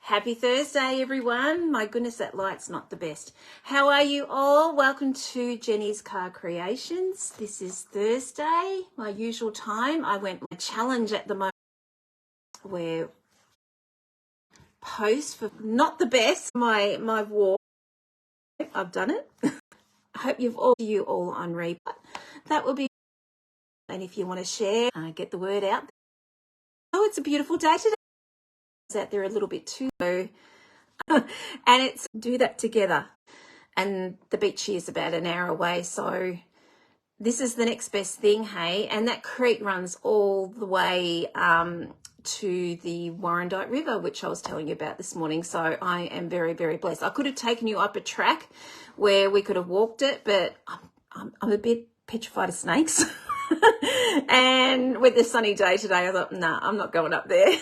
Happy Thursday, everyone. My goodness, that light's not the best. How are you all? Welcome to Jenny's Car Creations. This is Thursday, my usual time. I went my challenge at the moment where post for not the best, my walk. I've done it. I hope you all on replay. That will be, and if you want to share, get the word out. Oh, it's a beautiful day today. Out there a little bit too low, and it's do that together. And the beach here is about an hour away, so this is the next best thing, hey. And that creek runs all the way to the Warrandyte River, which I was telling you about this morning. So I am very, very blessed. I could have taken you up a track where we could have walked it, but I'm a bit petrified of snakes. And with the sunny day today, I thought, nah, I'm not going up there.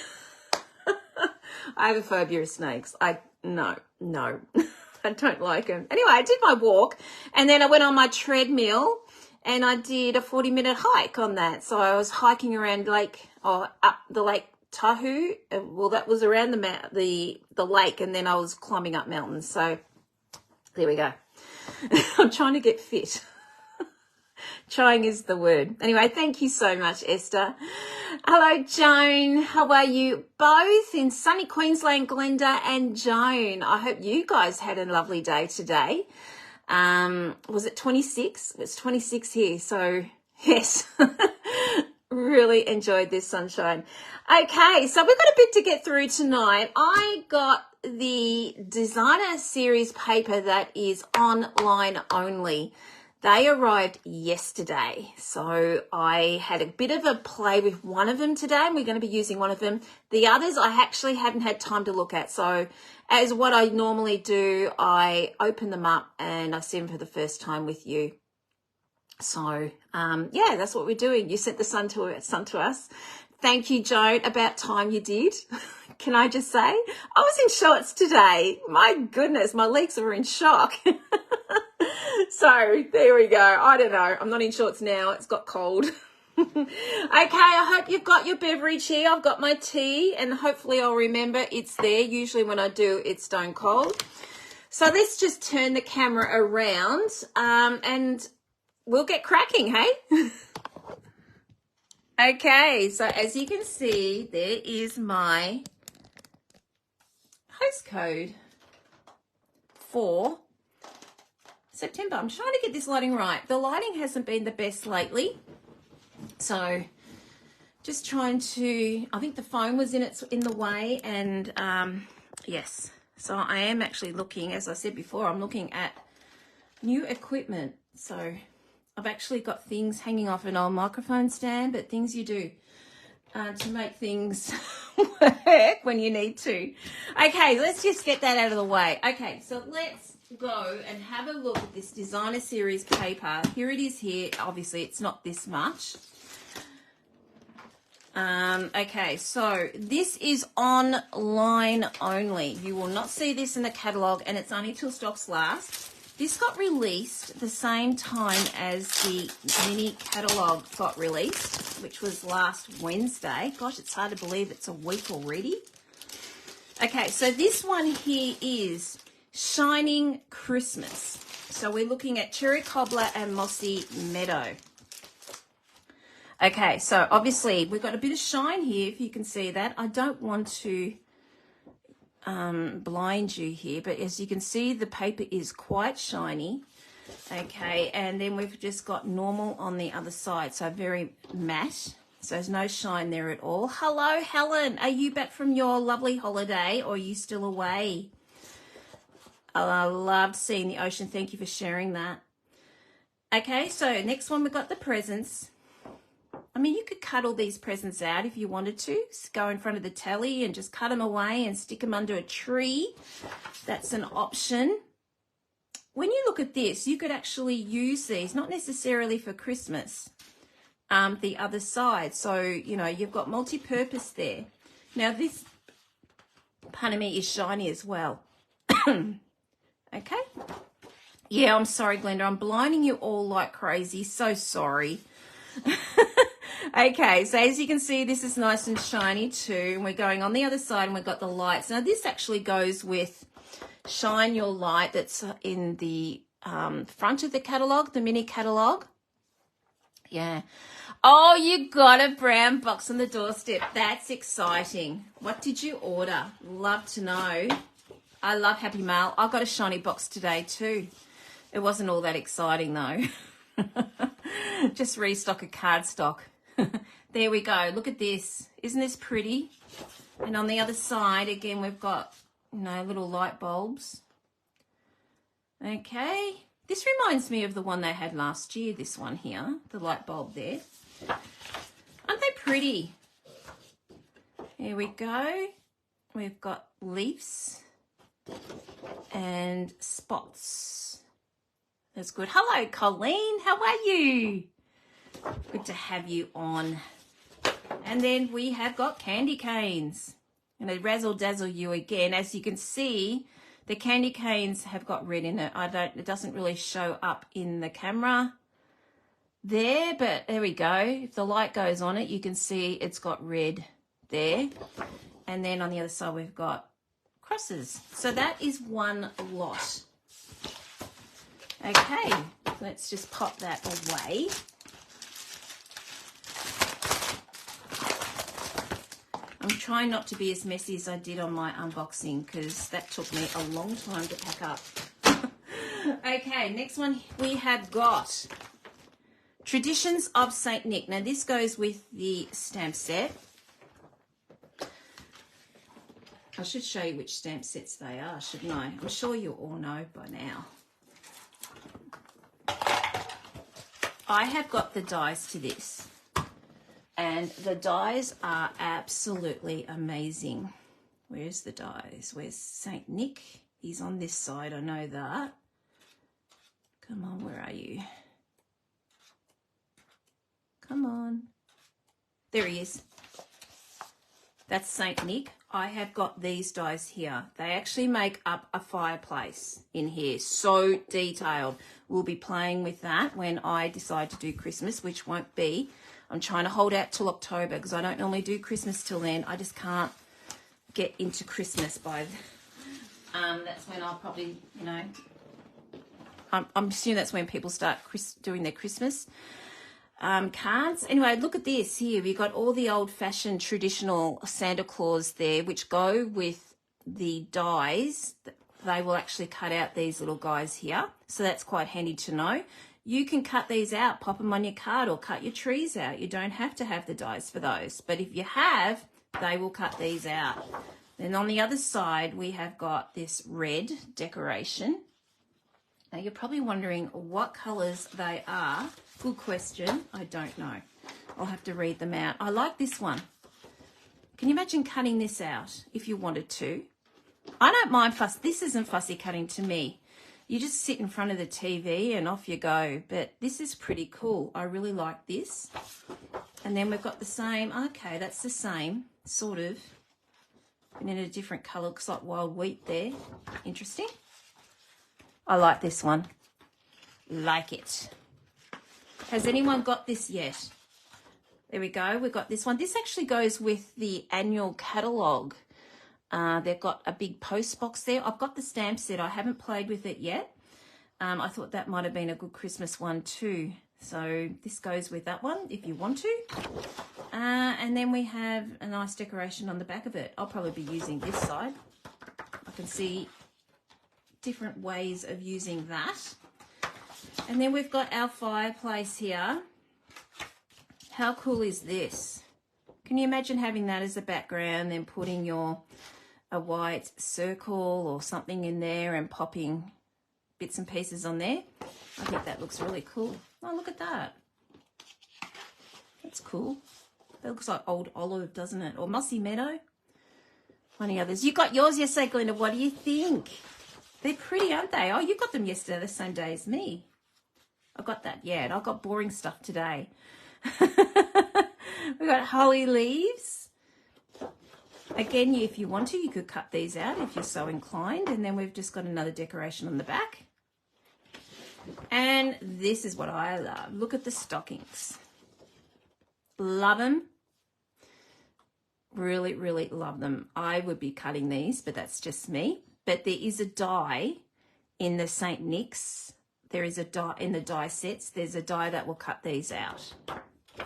I have a phobia of snakes. No, I don't like them. Anyway, I did my walk, and then I went on my treadmill, and I did a 40-minute hike on that. So I was hiking around up the Lake Tahoe. Well, that was around the lake, and then I was climbing up mountains. So there we go. I'm trying to get fit. Trying is the word. Anyway, thank you so much, Esther. Hello, Joan. How are you both in sunny Queensland, Glenda and Joan? I hope you guys had a lovely day today. Was it 26? It's 26 here. So, yes, really enjoyed this sunshine. Okay, so we've got a bit to get through tonight. I got the designer series paper that is online only. They arrived yesterday, so I had a bit of a play with one of them today, and we're going to be using one of them. The others I actually haven't had time to look at, so as what I normally do, I open them up and I see them for the first time with you. So, yeah, that's what we're doing. You sent the sun to us. Thank you, Joan. About time you did. Can I just say? I was in shorts today. My goodness, my legs were in shock. So there we go. I don't know. I'm not in shorts now. It's got cold. Okay, I hope you've got your beverage here. I've got my tea, and hopefully I'll remember it's there. Usually when I do, it's stone cold. So let's just turn the camera around and we'll get cracking, hey? Okay, so as you can see, there is my postcode for September. I'm trying to get this lighting right. The lighting hasn't been the best lately. So just trying to, I think the phone was in the way, and yes. So I am actually looking, as I said before, I'm looking at new equipment. So I've actually got things hanging off an old microphone stand, but things you do to make things work when you need to. Okay, let's just get that out of the way. Okay, so let's go and have a look at this designer series paper. Here it is here. Obviously, it's not this much. Okay, so this is online only. You will not see this in the catalogue, and it's only till stocks last. This got released the same time as the mini catalogue got released, which was last Wednesday. Gosh, it's hard to believe it's a week already. Okay, so this one here is Shining Christmas. So we're looking at Cherry Cobbler and Mossy Meadow. Okay, so obviously we've got a bit of shine here, if you can see that. I don't want to blind you here, but as you can see, the paper is quite shiny. Okay, and then we've just got normal on the other side, so very matte. So there's no shine there at all. Hello, Helen. Are you back from your lovely holiday, or are you still away? Oh, I loved seeing the ocean. Thank you for sharing that. Okay, so next one, we've got the presents. I mean, you could cut all these presents out if you wanted to. Just go in front of the telly and just cut them away and stick them under a tree. That's an option. When you look at this, you could actually use these, not necessarily for Christmas, the other side. So, you know, you've got multi-purpose there. Now, this, pardon me, is shiny as well. Okay. Yeah, I'm sorry, Glenda. I'm blinding you all like crazy. So sorry. Okay, so as you can see, this is nice and shiny too. And we're going on the other side and we've got the lights. Now this actually goes with Shine Your Light that's in the front of the catalogue, the mini catalogue. Yeah. Oh, you got a brown box on the doorstep. That's exciting. What did you order? Love to know. I love Happy Mail. I got a shiny box today too. It wasn't all that exciting though. Just restock a card stock. There we go. Look at this. Isn't this pretty? And on the other side, again, we've got, you know, little light bulbs. Okay. This reminds me of the one they had last year, this one here, the light bulb there. Aren't they pretty? Here we go. We've got leaves and spots. That's good. Hello, Colleen. How are you? Good to have you on. And then we have got candy canes. And they razzle dazzle you again. As you can see, the candy canes have got red in it. It doesn't really show up in the camera there, but there we go. If the light goes on it, you can see it's got red there. And then on the other side, we've got crosses. So that is one lot. Okay, let's just pop that away. I'm trying not to be as messy as I did on my unboxing because that took me a long time to pack up. Okay, next one we have got Traditions of St. Nick. Now this goes with the stamp set. I should show you which stamp sets they are, shouldn't I? I'm sure you all know by now. I have got the dies to this. And the dies are absolutely amazing. Where's the dies? Where's St. Nick? He's on this side, I know that. Come on, where are you? Come on. There he is. That's St. Nick. I have got these dies here. They actually make up a fireplace in here. So detailed. We'll be playing with that when I decide to do Christmas, which won't be. I'm trying to hold out till October because I don't normally do Christmas till then. I just can't get into Christmas by... that's when I'll probably, you know... I'm assuming that's when people start doing their Christmas cards. Anyway, look at this here. We've got all the old-fashioned traditional Santa Claus there, which go with the dies. They will actually cut out these little guys here. So that's quite handy to know. You can cut these out, pop them on your card or cut your trees out. You don't have to have the dies for those. But if you have, they will cut these out. Then on the other side, we have got this red decoration. Now you're probably wondering what colours they are. Good question. I don't know. I'll have to read them out. I like this one. Can you imagine cutting this out if you wanted to? I don't mind fuss. This isn't fussy cutting to me. You just sit in front of the TV and off you go. But this is pretty cool. I really like this. And then we've got the same. Okay, that's the same, sort of. And in a different colour. Looks like wild wheat there. Interesting. I like this one. Like it. Has anyone got this yet? There we go. We've got this one. This actually goes with the annual catalogue. They've got a big post box there. I've got the stamp set. I haven't played with it yet. I thought that might have been a good Christmas one too. So this goes with that one if you want to. And then we have a nice decoration on the back of it. I'll probably be using this side. I can see different ways of using that. And then we've got our fireplace here. How cool is this? Can you imagine having that as a background, then putting a white circle or something in there and popping bits and pieces on there? I think that looks really cool. Oh, look at that. That's cool. That looks like old olive, doesn't it? Or mossy meadow. One of the others. You got yours yesterday, Glenda. What do you think? They're pretty, aren't they? Oh, you got them yesterday, the same day as me. I got that, yeah. And I got boring stuff today. We've got holly leaves. Again, if you want to, you could cut these out if you're so inclined. And then we've just got another decoration on the back. And this is what I love. Look at the stockings. Love them. Really, really love them. I would be cutting these, but that's just me. But there is a die in the St. Nick's. There is a die in the die sets. There's a die that will cut these out.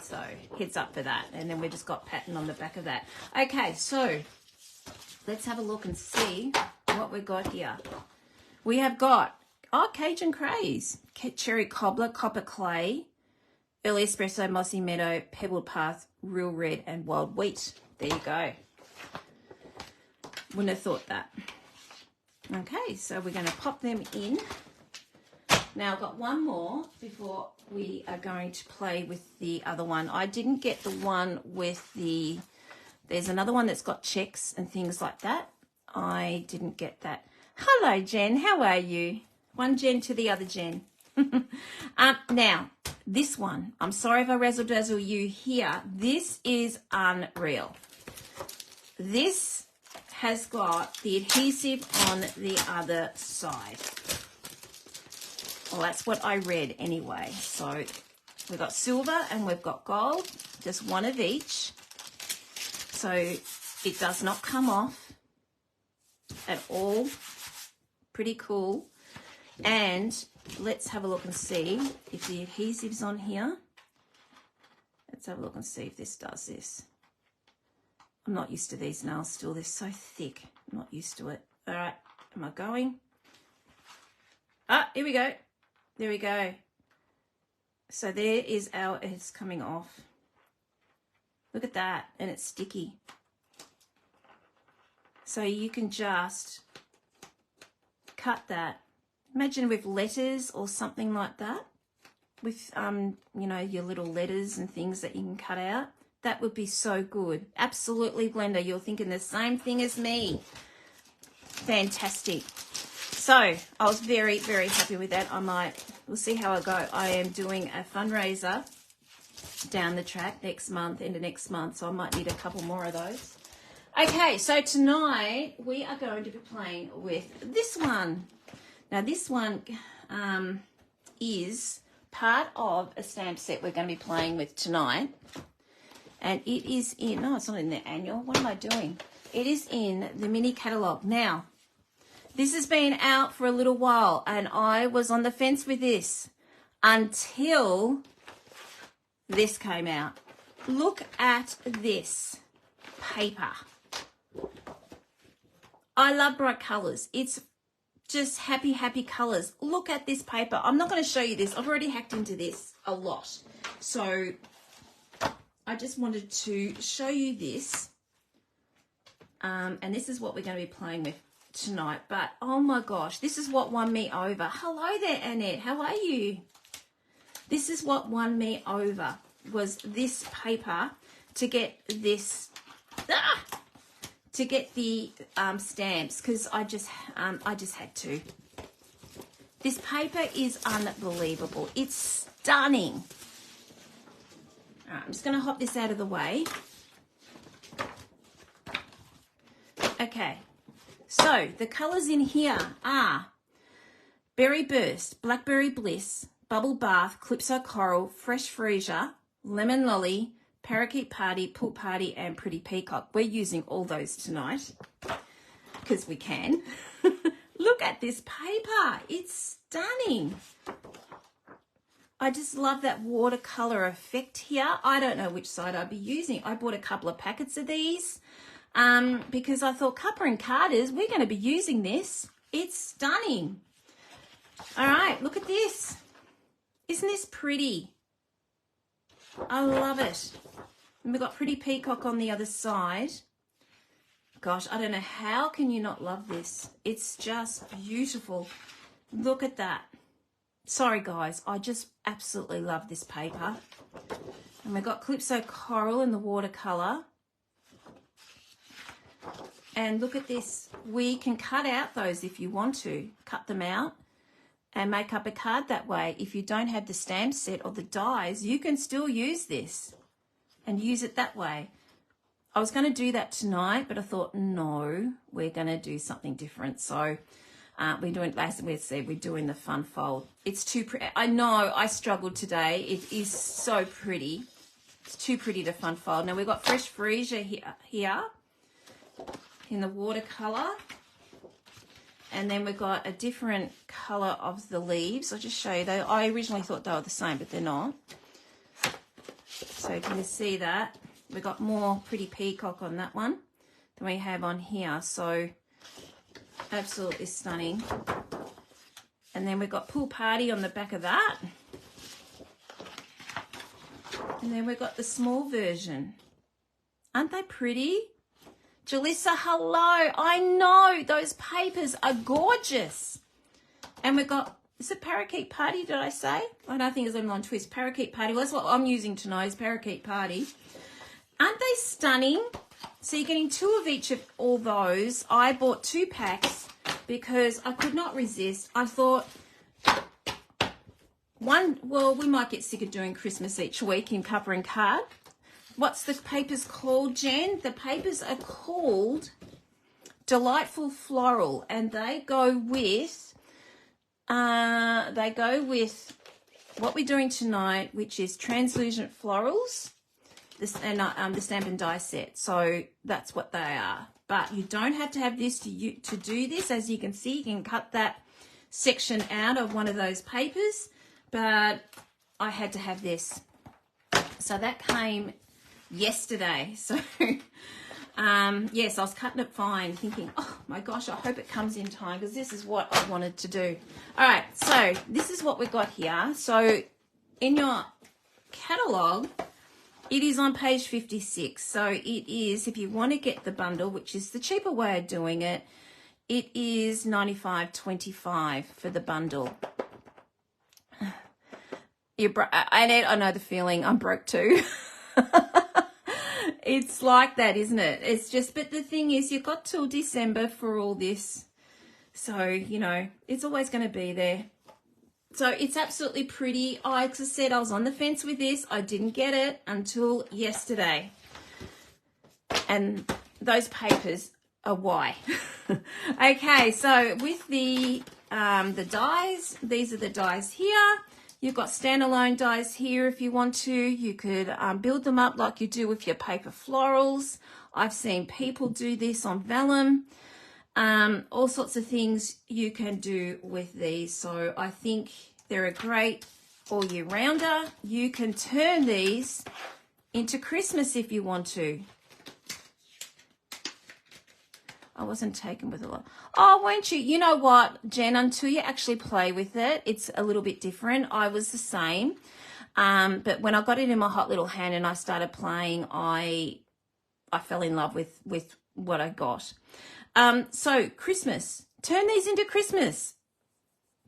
So heads up for that. And then we just got pattern on the back of that. Okay, so let's have a look and see what we've got here. We have got, Cajun Craze, Cherry Cobbler, Copper Clay, Early Espresso, Mossy Meadow, Pebbled Path, Real Red, and Wild Wheat. There you go. Wouldn't have thought that. Okay, so we're going to pop them in. Now I've got one more before we are going to play with the other one. I didn't get the one with the, there's another one that's got checks and things like that. I didn't get that. Hello, Jen. How are you? One Jen to the other Jen. Now, this one, I'm sorry if I razzle dazzle you here. This is unreal. This has got the adhesive on the other side. Well, that's what I read anyway. So we've got silver and we've got gold, just one of each. So it does not come off at all. Pretty cool. And let's have a look and see if the adhesive's on here. Let's have a look and see if this does this. I'm not used to these nails still. They're so thick. I'm not used to it. All right. Am I going? Ah, here we go. There we go. So there is our, it's coming off. Look at that. And it's sticky. So you can just cut that. Imagine with letters or something like that. With, you know, your little letters and things that you can cut out. That would be so good. Absolutely, Glenda. You're thinking the same thing as me. Fantastic. So I was very, very happy with that. We'll see how I go. I am doing a fundraiser down the track next month, end of next month. So I might need a couple more of those. Okay, so tonight we are going to be playing with this one. Now this one is part of a stamp set we're going to be playing with tonight. And it is in, no, it's not in the annual. What am I doing? It is in the mini catalogue. Now, this has been out for a little while and I was on the fence with this until this came out. Look at this paper. I love bright colours. It's just happy, happy colours. Look at this paper. I'm not going to show you this. I've already hacked into this a lot. So I just wanted to show you this. And this is what we're going to be playing with tonight. But, oh my gosh, this is what won me over. Hello there, Annette. How are you? This is what won me over, was this paper to get this, to get the stamps, because I just had to. This paper is unbelievable. It's stunning. All right, I'm just going to hop this out of the way. Okay, so the colours in here are Berry Burst, Blackberry Bliss, Bubble Bath, Calypso Coral, Fresh Freesia, Lemon Lolly, Parakeet Party, Pool Party, and Pretty Peacock. We're using all those tonight because we can. Look at this paper. It's stunning. I just love that watercolour effect here. I don't know which side I'd be using. I bought a couple of packets of these because I thought Cuppa and Carter's, we're going to be using this. It's stunning. All right, look at this. Isn't this pretty? I love it. And we've got Pretty Peacock on the other side. Gosh, I don't know. How can you not love this? It's just beautiful. Look at that. Sorry, guys. I just absolutely love this paper. And we've got Calypso Coral in the watercolour. And look at this. We can cut out those if you want to. Cut them out and make up a card that way. If you don't have the stamp set or the dies, you can still use this and use it that way. I was going to do that tonight, but I thought, no, we're going to do something different. So we're doing, as we said, we're doing the fun fold. It's too pretty. I know I struggled today. It is so pretty. It's too pretty to fun fold. Now we've got fresh freesia here in the watercolor. And then we've got a different color of the leaves. I'll just show you. I originally thought they were the same, but they're not. So you can see that. We've got more pretty peacock on that one than we have on here. So absolutely stunning. And then we've got Pool Party on the back of that. And then we've got the small version. Aren't they pretty? Jalissa, hello. I know, those papers are gorgeous. And we've got, is it Parakeet Party, did I say? I don't think it's Lemon Lime Twist. Parakeet Party. Well, that's what I'm using tonight, is Parakeet Party. Aren't they stunning? So you're getting 2 of each of all those. I bought 2 packs because I could not resist. I thought, well, we might get sick of doing Christmas each week in cover and card. What's the papers called, Jen? The papers are called Delightful Floral, and they go with what we're doing tonight, which is Translucent Florals, the Stamp and Die set. So that's what they are. But you don't have to have this to do this. As you can see, you can cut that section out of one of those papers, but I had to have this. So that came yesterday. So yes, I was cutting it fine, thinking, oh my gosh, I hope it comes in time, because this is what I wanted to do. All right, so this is what we've got here. So in your catalog, it is on page 56. So it is, if you want to get the bundle, which is the cheaper way of doing it, it is $95.25 for the bundle. I know the feeling. I'm broke too. It's like that, isn't it? It's just, but the thing is, you've got till December for all this. So, you know, it's always going to be there. So it's absolutely pretty. As I said, I was on the fence with this. I didn't get it until yesterday. And those papers are why. Okay, so with the dies, these are the dies here. You've got standalone dies here if you want to. You could build them up like you do with your paper florals. I've seen people do this on vellum. All sorts of things you can do with these. So I think they're a great all year rounder. You can turn these into Christmas if you want to. I wasn't taken with a lot. Oh, weren't you? You know what, Jen, until you actually play with it, it's a little bit different. I was the same. But when I got it in my hot little hand and I started playing, I fell in love with what I got. So Christmas, turn these into Christmas.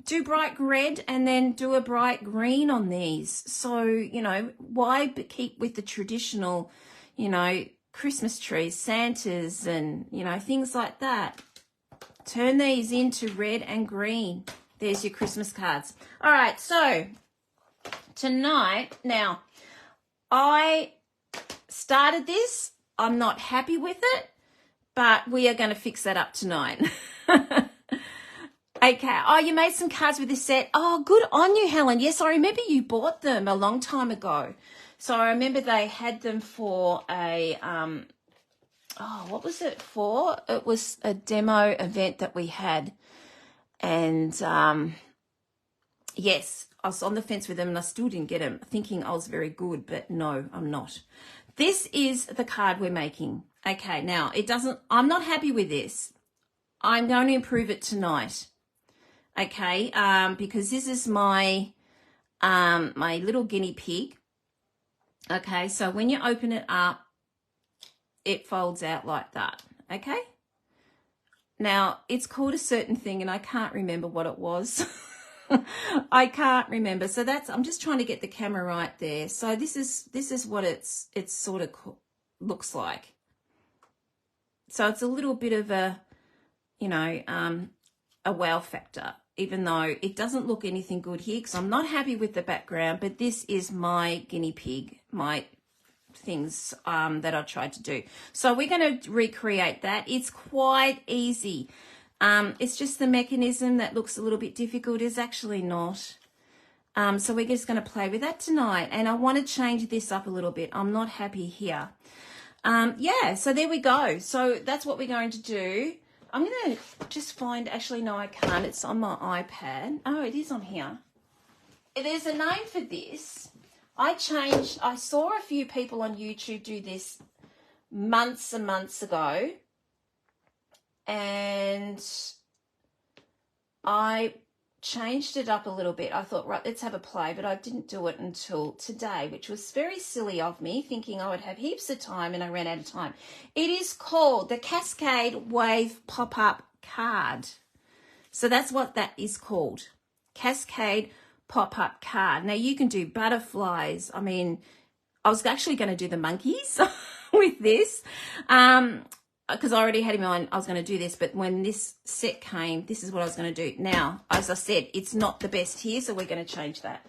Do bright red and then do a bright green on these. So, you know, why keep with the traditional, you know, Christmas trees, Santas, and, you know, things like that. Turn these into red and green. There's your Christmas cards. All right, so tonight, now, I started this. I'm not happy with it, but we are going to fix that up tonight. Okay. Oh, you made some cards with this set. Oh, good on you, Helen. Yes, I remember you bought them a long time ago. So I remember they had them for a, what was it for? It was a demo event that we had. And, yes, I was on the fence with them and I still didn't get them, thinking I was very good, but no, I'm not. This is the card we're making. Okay, now, I'm not happy with this. I'm going to improve it tonight. Okay, because this is my my little guinea pig. Okay, so when you open it up, it folds out like that. Okay, now it's called a certain thing and I can't remember what it was. I can't remember. So I'm just trying to get the camera right there. So this is what it's sort of looks like. So it's a little bit of a, you know, a wow factor, even though it doesn't look anything good here because I'm not happy with the background, but this is my guinea pig, my things that I tried to do. So we're going to recreate that. It's quite easy. It's just the mechanism that looks a little bit difficult. It's actually not. So we're just going to play with that tonight. And I want to change this up a little bit. I'm not happy here. Yeah, so there we go. So that's what we're going to do. I'm going to just find, actually, no, I can't. It's on my iPad. Oh, it is on here. There's a name for this. I saw a few people on YouTube do this months and months ago. And I changed it up a little bit. I thought, right, let's have a play, but I didn't do it until today, which was very silly of me, thinking I would have heaps of time, and I ran out of time. It is called the Cascade Wave Pop-Up Card. So that's what that is called, Cascade Pop-Up Card. Now, you can do butterflies. I mean, I was actually going to do the monkeys with this, because I already had in mind I was going to do this, but when this set came, this is what I was going to do. Now, as I said, it's not the best here, so we're going to change that.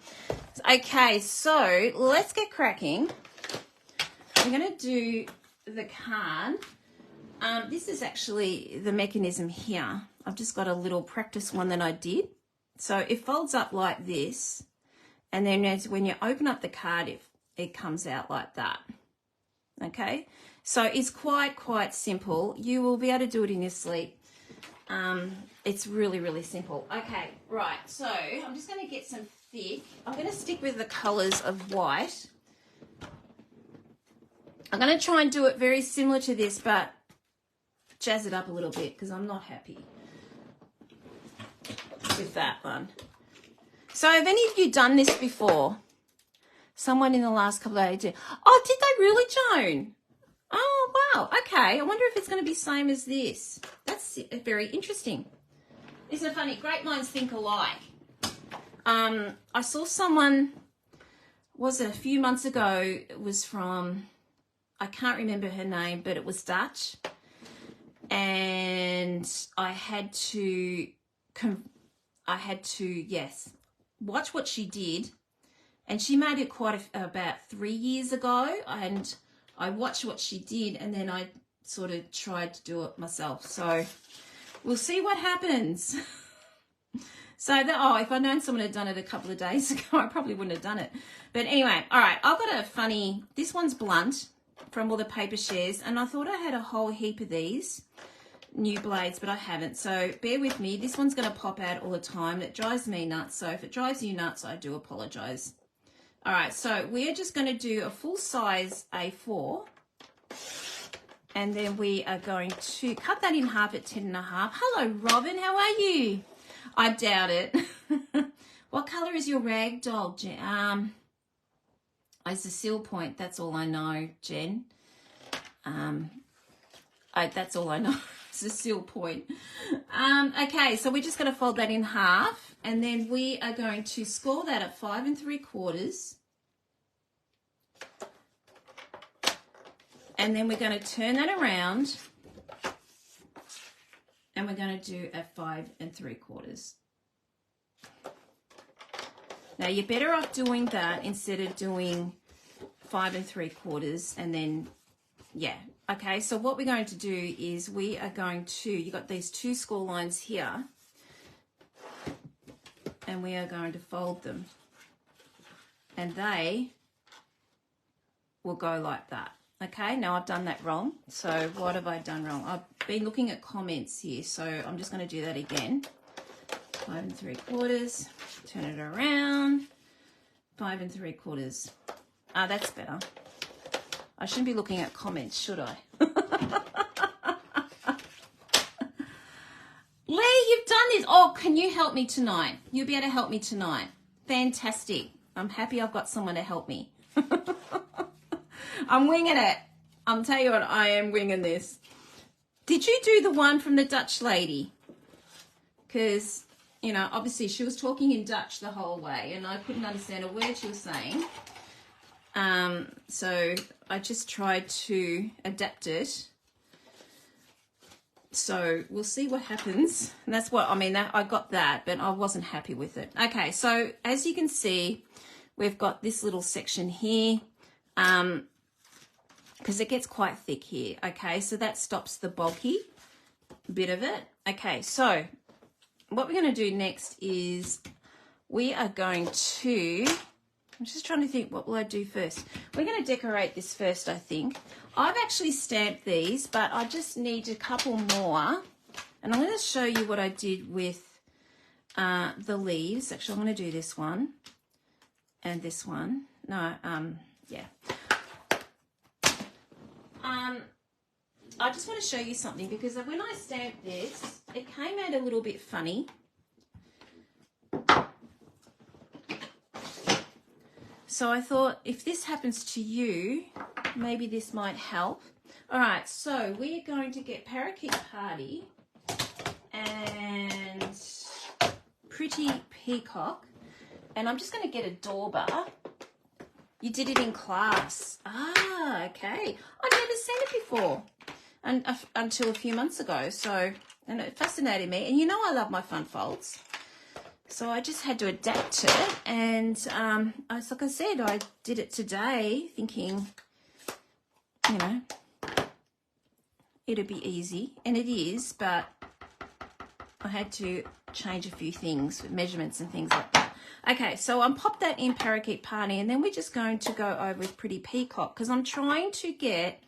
Okay, so let's get cracking. I'm going to do the card. This is actually the mechanism here. I've just got a little practice one that I did. So it folds up like this, and then when you open up the card, it comes out like that. Okay, so it's quite simple. You will be able to do it in your sleep. It's really simple. Okay, right, so I'm just going to get some thick. I'm going to stick with the colours of white. I'm going to try and do it very similar to this, but jazz it up a little bit, because I'm not happy with that one. So have any of you done this before? Someone in the last couple of days. Oh, did they really, Joan? Oh, wow. Okay. I wonder if it's going to be same as this. That's very interesting. Isn't it funny? Great minds think alike. I saw someone, was it a few months ago, it was from, I can't remember her name, but it was Dutch. And I had to, yes, watch what she did. And she made it about 3 years ago, and I watched what she did, and then I sort of tried to do it myself. So we'll see what happens. So if I'd known someone had done it a couple of days ago, I probably wouldn't have done it. But anyway, all right, I've got a funny, this one's blunt from all the paper shares, and I thought I had a whole heap of these new blades, but I haven't. So bear with me. This one's going to pop out all the time. It drives me nuts. So if it drives you nuts, I do apologize. All right, so we're just going to do a full size A4, and then we are going to cut that in half at 10.5. Hello, Robin, how are you? I doubt it. What color is your rag doll, Jen? It's a seal point. That's all I know, Jen. That's all I know. It's a seal point. Okay, so we're just going to fold that in half, and then we are going to score that at 5 3/4. And then we're going to turn that around, and we're going to do a 5 3/4. Now you're better off doing that instead of doing 5 3/4, and then, yeah. Okay, so what we're going to do is we are going to, you got these two score lines here, and we are going to fold them, and they will go like that. Okay, now I've done that wrong. So what have I done wrong? I've been looking at comments here, so I'm just going to do that again. 5 3/4, turn it around, 5 3/4. That's better. I shouldn't be looking at comments, should I? Lee, you've done this. Oh, can you help me tonight? You'll be able to help me tonight. Fantastic. I'm happy I've got someone to help me. I'm winging it. I'm telling you what, I am winging this. Did you do the one from the Dutch lady? Because, you know, obviously she was talking in Dutch the whole way, and I couldn't understand a word she was saying. So I just tried to adapt it. So we'll see what happens. And that's what, I mean, I got that, but I wasn't happy with it. Okay, so as you can see, we've got this little section here, because it gets quite thick here. Okay, so that stops the bulky bit of it. Okay, so what we're going to do next is we are going to, I'm just trying to think, what will I do first? We're going to decorate this first, I think. I've actually stamped these, but I just need a couple more. And I'm going to show you what I did with the leaves. Actually, I'm going to do this one and this one. No, yeah. I just want to show you something, because when I stamped this, it came out a little bit funny. So I thought, if this happens to you, maybe this might help. All right, so we're going to get Parakeet Party and Pretty Peacock, and I'm just going to get a dauber. You did it in class. Ah, okay. I've never seen it before, and until a few months ago. So, and it fascinated me. And you know I love my fun folds. So I just had to adapt to it. And like I said, I did it today thinking, you know, it'd be easy. And it is, but I had to change a few things with measurements and things like that. Okay, so I'll pop that in Parakeet Party, and then we're just going to go over with Pretty Peacock, because I'm trying to get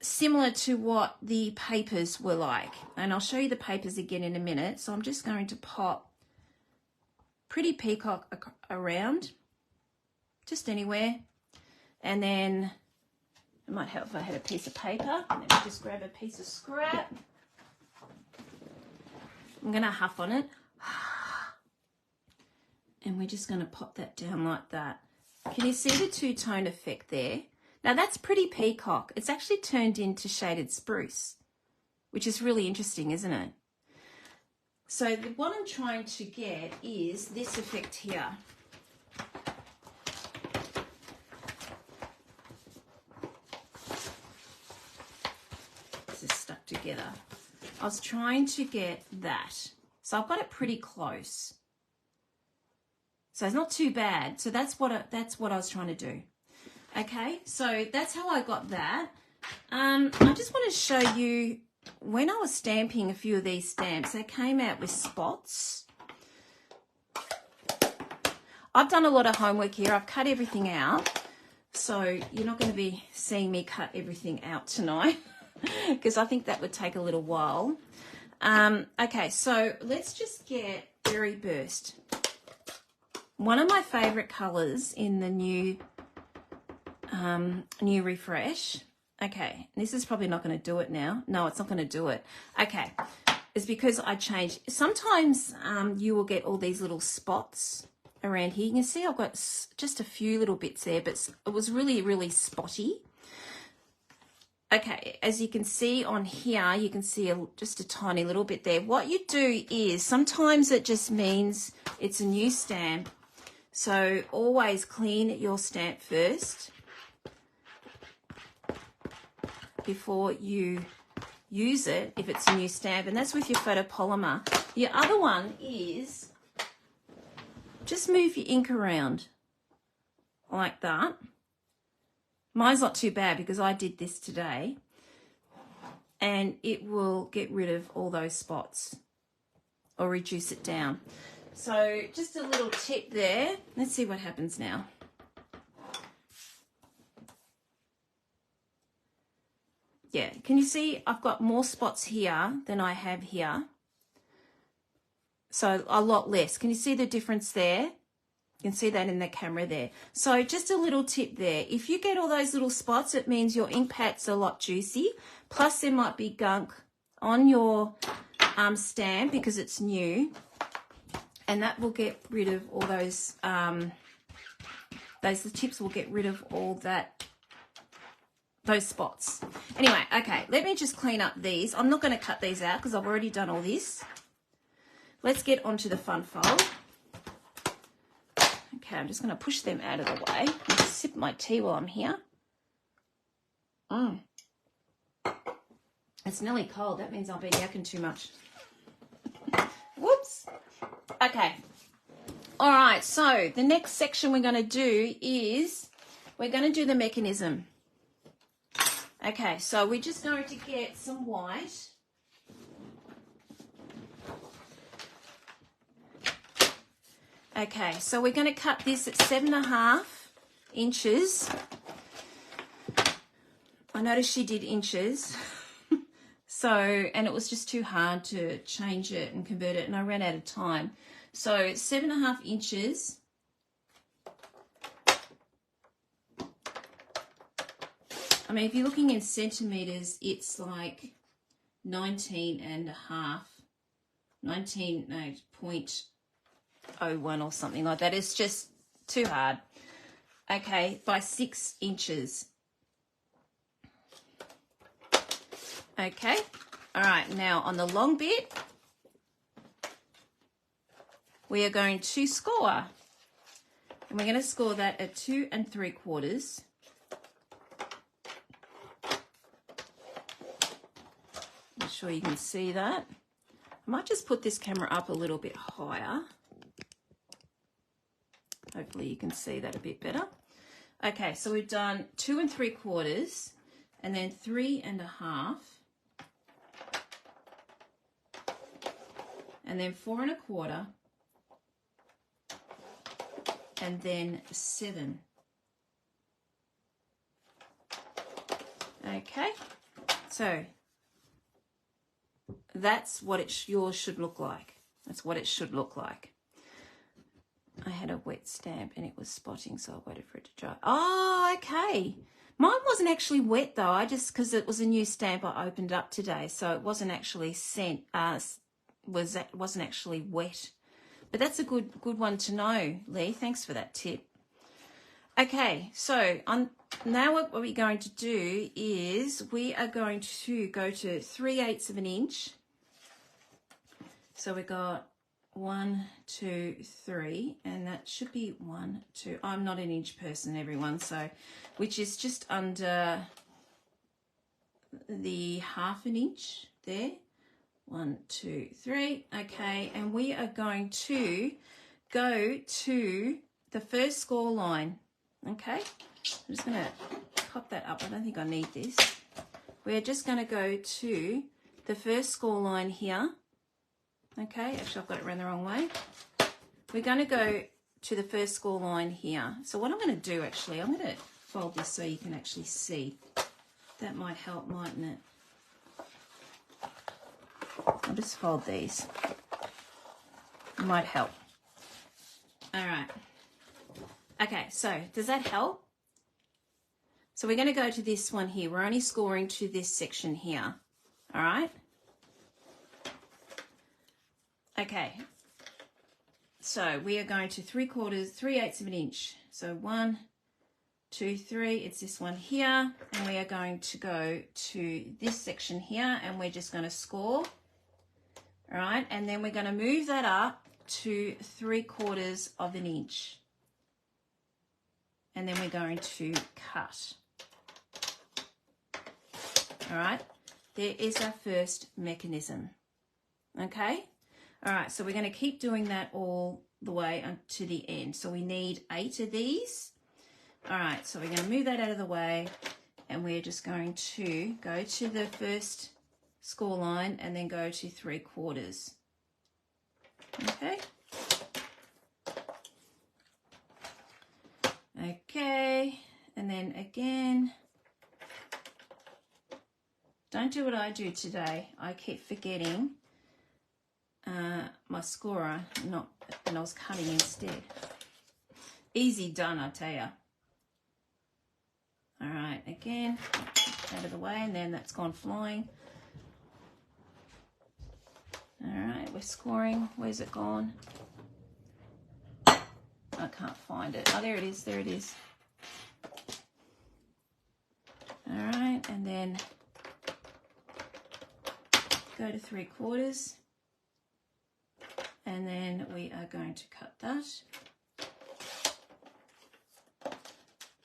similar to what the papers were like. And I'll show you the papers again in a minute. So I'm just going to pop Pretty Peacock around, just anywhere. And then it might help if I had a piece of paper. Let me just grab a piece of scrap. I'm going to huff on it. And we're just going to pop that down like that. Can you see the two-tone effect there? Now that's Pretty Peacock. It's actually turned into shaded spruce, which is really interesting, isn't it? So what I'm trying to get is this effect here. This is stuck together. I was trying to get that. So I've got it pretty close. So it's not too bad. So that's what I was trying to do. Okay, so that's how I got that. I just want to show you, when I was stamping a few of these stamps, they came out with spots. I've done a lot of homework here. I've cut everything out. So you're not going to be seeing me cut everything out tonight, because I think that would take a little while. Okay, so let's just get Berry Burst. One of my favourite colours in the new refresh. Okay, this is probably not going to do it now. No, it's not going to do it. Okay, it's because I changed. Sometimes you will get all these little spots around here. You can see I've got just a few little bits there, but it was really, really spotty. Okay, as you can see on here, you can see just a tiny little bit there. What you do is, sometimes it just means it's a new stamp. So always clean your stamp first before you use it, if it's a new stamp, and that's with your photopolymer. Your other one is just move your ink around like that. Mine's not too bad because I did this today, and it will get rid of all those spots or reduce it down. So just a little tip there. Let's see what happens now. Yeah, can you see I've got more spots here than I have here? So a lot less. Can you see the difference there? You can see that in the camera there. So just a little tip there. If you get all those little spots, it means your ink pad's a lot juicy. Plus there might be gunk on your stamp because it's new. And that will get rid of all those tips will get rid of all those spots. Anyway, okay, let me just clean up these. I'm not going to cut these out because I've already done all this. Let's get onto the fun fold. Okay, I'm just going to push them out of the way. I'll sip my tea while I'm here. It's nearly cold. That means I'll be yakking too much. Whoops. Okay. All right, so the next section we're going to do is we're going to do the mechanism. Okay, so we're just going to get some white. Okay, so we're going to cut this at 7.5 inches. I noticed she did inches. So, and it was just too hard to change it and convert it, and I ran out of time. So 7.5 inches. I mean, if you're looking in centimeters, it's like 19.01 or something like that. It's just too hard. Okay, by 6 inches. Okay, all right, now on the long bit, we are going to score. And we're going to score that at 2 3/4. I'm sure you can see that. I might just put this camera up a little bit higher. Hopefully you can see that a bit better. Okay, so we've done 2 3/4 and then 3.5 and then 4 1/4 and then 7. Okay, so that's what yours should look like. That's what it should look like. I had a wet stamp and it was spotting, so I waited for it to dry. Oh, okay. Mine wasn't actually wet though. I just, because it was a new stamp I opened up today, so it wasn't actually sent. Wasn't actually wet. But that's a good one to know, Lee. Thanks for that tip. Okay, so now what we're going to do is we are going to go to 3/8 of an inch. So we got 1, 2, 3, and that should be 1, 2. I'm not an inch person, everyone, so which is just under the 1/2 inch there. 1, 2, 3. Okay, and we are going to go to the first score line. Okay, I'm just going to pop that up. I don't think I need this. We're just going to go to the first score line here. Okay, actually I've got it around the wrong way. We're going to go to the first score line here. So what I'm going to do actually, I'm going to fold this so you can actually see. That might help, mightn't it? I'll just fold these. It might help. All right. Okay, so does that help? So we're going to go to this one here. We're only scoring to this section here. All right. Okay. So we are going to 3/8 of an inch. So 1, 2, 3. It's this one here, and we are going to go to this section here, and we're just going to score. All right, and then we're going to move that up to 3/4 of an inch. And then we're going to cut. All right, there is our first mechanism. Okay, all right, so we're going to keep doing that all the way to the end. So we need 8 of these. All right, so we're going to move that out of the way, and we're just going to go to the first score line and then go to 3/4. Okay. Okay, and then again, don't do what I do today. I keep forgetting my scorer, and I was cutting instead. Easy done, I tell you. All right, again, out of the way, and then that's gone flying. All right, we're scoring. Where's it gone? I can't find it. Oh, there it is. There it is. All right, and then go to 3/4, and then we are going to cut that.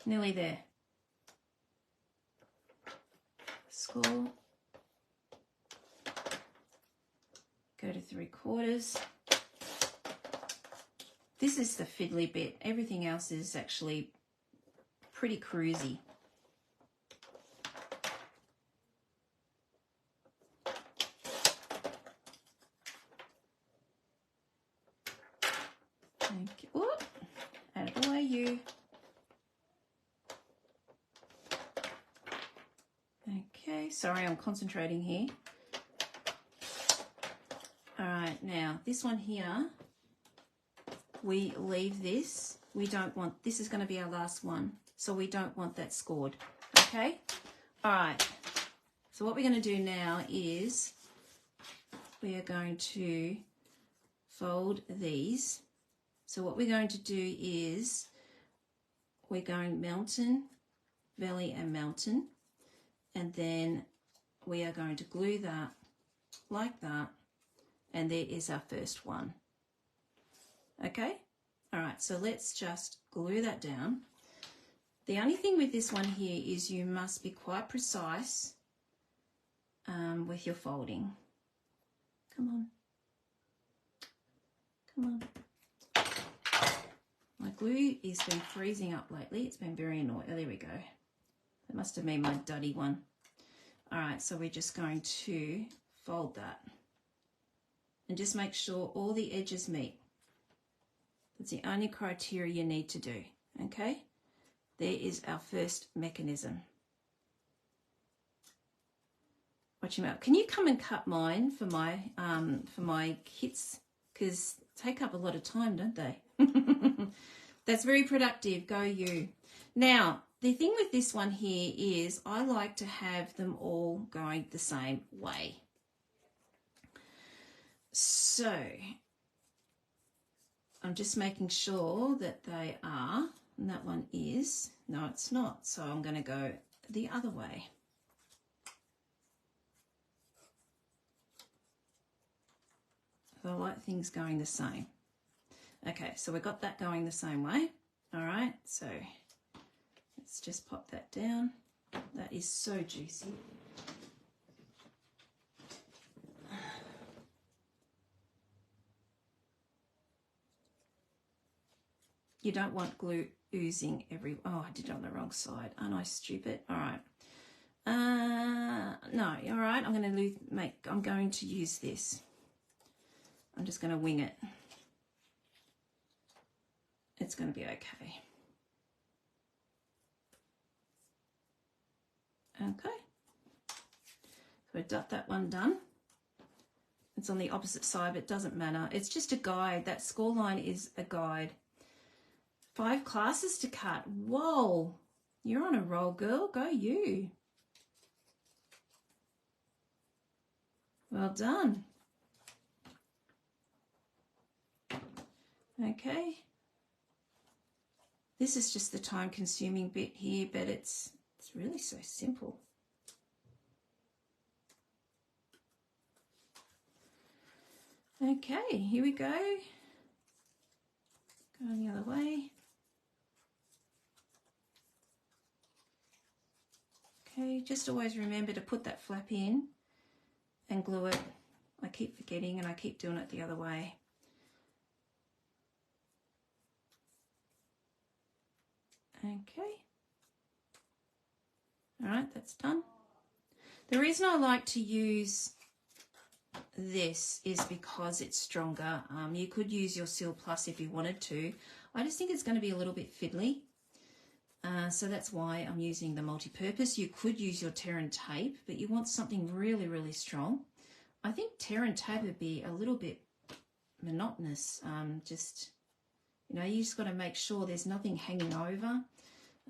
Nearly there. Score. Go to 3/4. This is the fiddly bit. Everything else is actually pretty cruisy. Thank you. Whoop. Out of the way, you. Okay, sorry, I'm concentrating here. All right, now this one here, we leave this. We don't want, this is going to be our last one, so we don't want that scored, okay? All right, so what we're going to do now is we are going to fold these. So what we're going to do is we're going mountain, valley and mountain, and then we are going to glue that like that, and there is our first one. Okay, all right, so let's just glue that down. The only thing with this one here is you must be quite precise with your folding. Come on, come on. My glue has been freezing up lately. It's been very annoying. Oh, there we go. That must have been my duddy one. All right, so we're just going to fold that and just make sure all the edges meet. That's the only criteria you need to do, okay? There is our first mechanism. Watch him out. Can you come and cut mine for my kits? Because they take up a lot of time, don't they? That's very productive. Go you. Now, the thing with this one here is I like to have them all going the same way. So I'm just making sure that they are, and that one is, no it's not, so I'm going to go the other way. So I like things going the same. Okay, so we got that going the same way. All right, so let's just pop that down. That is so juicy. You don't want glue oozing every, oh, I did it on the wrong side. Aren't I stupid? All right. No, all right, I'm going to use this. I'm just going to wing it. It's going to be okay. Okay. So we've got that one done. It's on the opposite side, but it doesn't matter. It's just a guide. That score line is a guide. 5 classes to cut. Whoa, you're on a roll, girl. Go you. Well done. Okay. This is just the time-consuming bit here, but it's really so simple. Okay, here we go. Going the other way. Okay, just always remember to put that flap in and glue it. I keep forgetting and I keep doing it the other way. Okay. All right, that's done. The reason I like to use this is because it's stronger. You could use your Seal Plus if you wanted to. I just think it's going to be a little bit fiddly. So that's why I'm using the multi-purpose. You could use your Terran tape, but you want something really, really strong. I think Terran tape would be a little bit monotonous. You know, you just got to make sure there's nothing hanging over.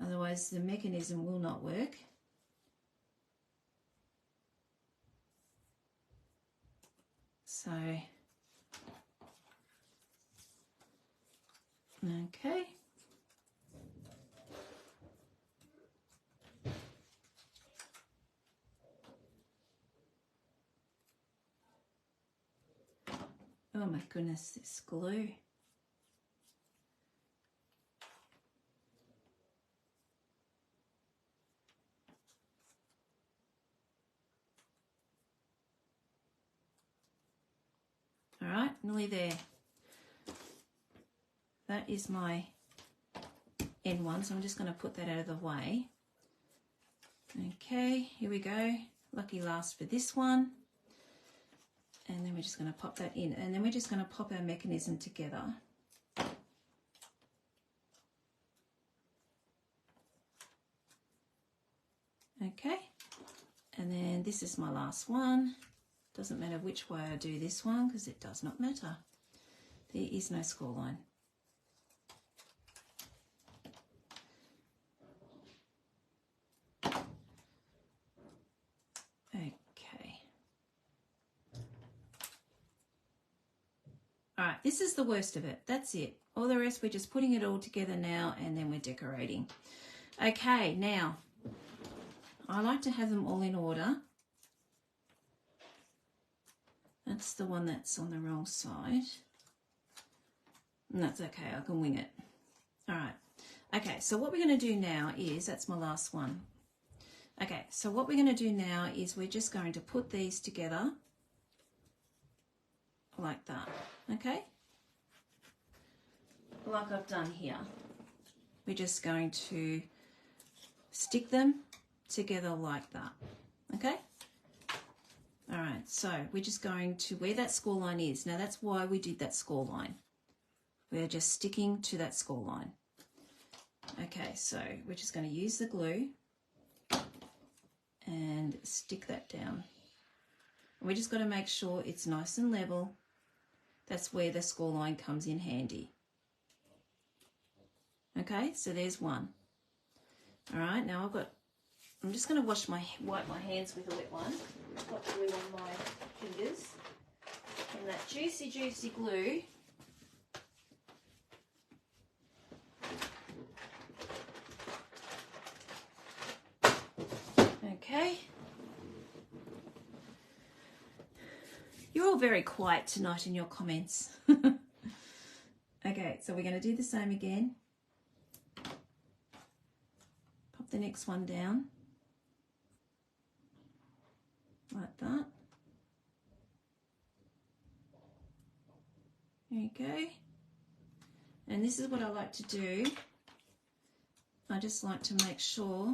Otherwise, the mechanism will not work. So, okay. Oh my goodness, this glue. All right, nearly there. That is my end one, so I'm just going to put that out of the way. Okay, here we go. Lucky last for this one. And then we're just going to pop that in, and then we're just going to pop our mechanism together. this is my last one. Doesn't matter which way I do this one because it does not matter. There is no score line. Okay. All right, this is the worst of it. That's it. All the rest, we're just putting it all together now and then we're decorating. Okay, now, I like to have them all in order. That's the one that's on the wrong side. And that's okay, I can wing it. All right. Okay, so what we're going to do now is, that's my last one. Okay, so what we're going to do now is we're just going to put these together like that, okay? Like I've done here. We're just going to stick them together like that, okay? All right, so we're just going to where that score line is. Now that's why we did that score line. We're just sticking to that score line. Okay, so we're just going to use the glue and stick that down. And we just got to make sure it's nice and level. That's where the score line comes in handy. Okay, so there's one. All right, now I'm just going to wipe my hands with a wet one. I've got glue on my fingers. And that juicy, juicy glue. Okay. You're all very quiet tonight in your comments. Okay, so we're going to do the same again. Pop the next one down. Like that. There you go. And this is what I like to do. I just like to make sure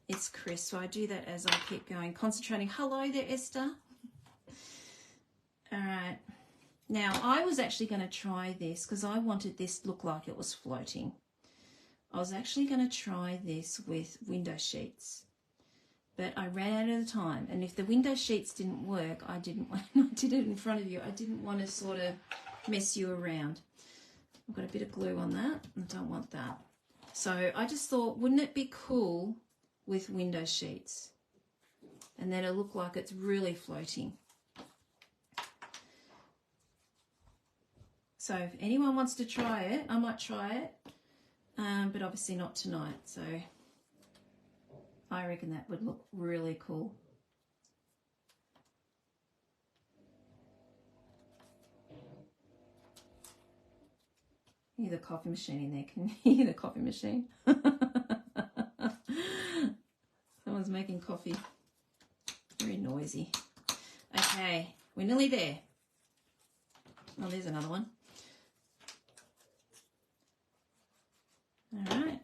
it's crisp. So I do that as I keep going, concentrating. Hello there, Esther. All right. Now, I was actually going to try this because I wanted this to look like it was floating. I was actually going to try this with window sheets, but I ran out of time. And if the window sheets didn't work, I didn't want, I did it in front of you. I didn't want to sort of mess you around. I've got a bit of glue on that. I don't want that. So I just thought, wouldn't it be cool with window sheets? And then it'll look like it's really floating. So if anyone wants to try it, I might try it, but obviously not tonight. So I reckon that would look really cool. Hear the coffee machine in there. Can you hear the coffee machine? Someone's making coffee. Very noisy. Okay, we're nearly there. Oh, there's another one. All right.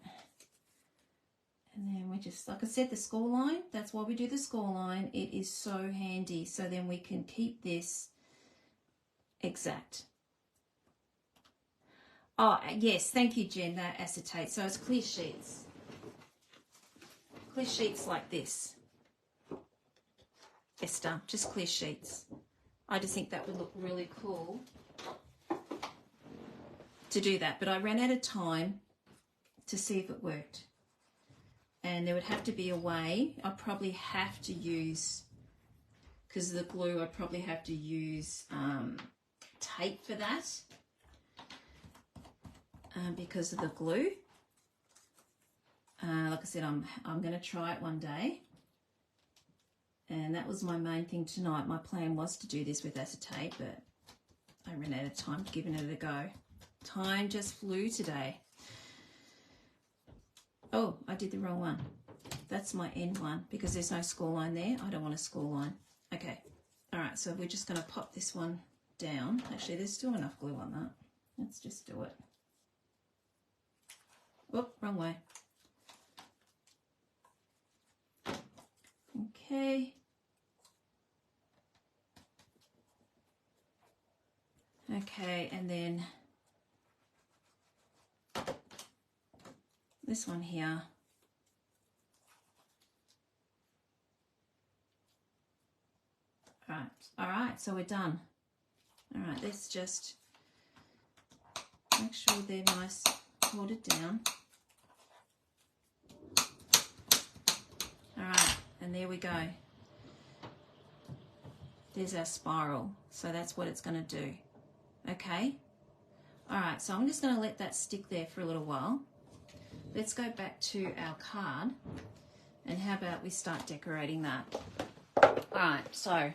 And then we just, like I said, the score line, that's why we do the score line. It is so handy. So then we can keep this exact. Oh, yes, thank you, Jen, that acetate. So it's clear sheets. Clear sheets like this. Esther, just clear sheets. I just think that would look really cool to do that. But I ran out of time to see if it worked. And there would have to be a way. I probably have to use, because of the glue, I probably have to use tape for that. Because of the glue. Like I said, I'm going to try it one day. And that was my main thing tonight. My plan was to do this with acetate, but I ran out of time giving it a go. Time just flew today. Oh, I did the wrong one. That's my end one because there's no score line there. I don't want a score line. Okay. All right, so we're just going to pop this one down. Actually, there's still enough glue on that. Let's just do it. Oh, wrong way. Okay. Okay, and then this one here. All right, so we're done. All right, let's just make sure they're nice, hold it down. All right, and there we go. There's our spiral, so that's what it's going to do. Okay. All right, so I'm just going to let that stick there for a little while. Let's go back to our card, and how about we start decorating that? All right, so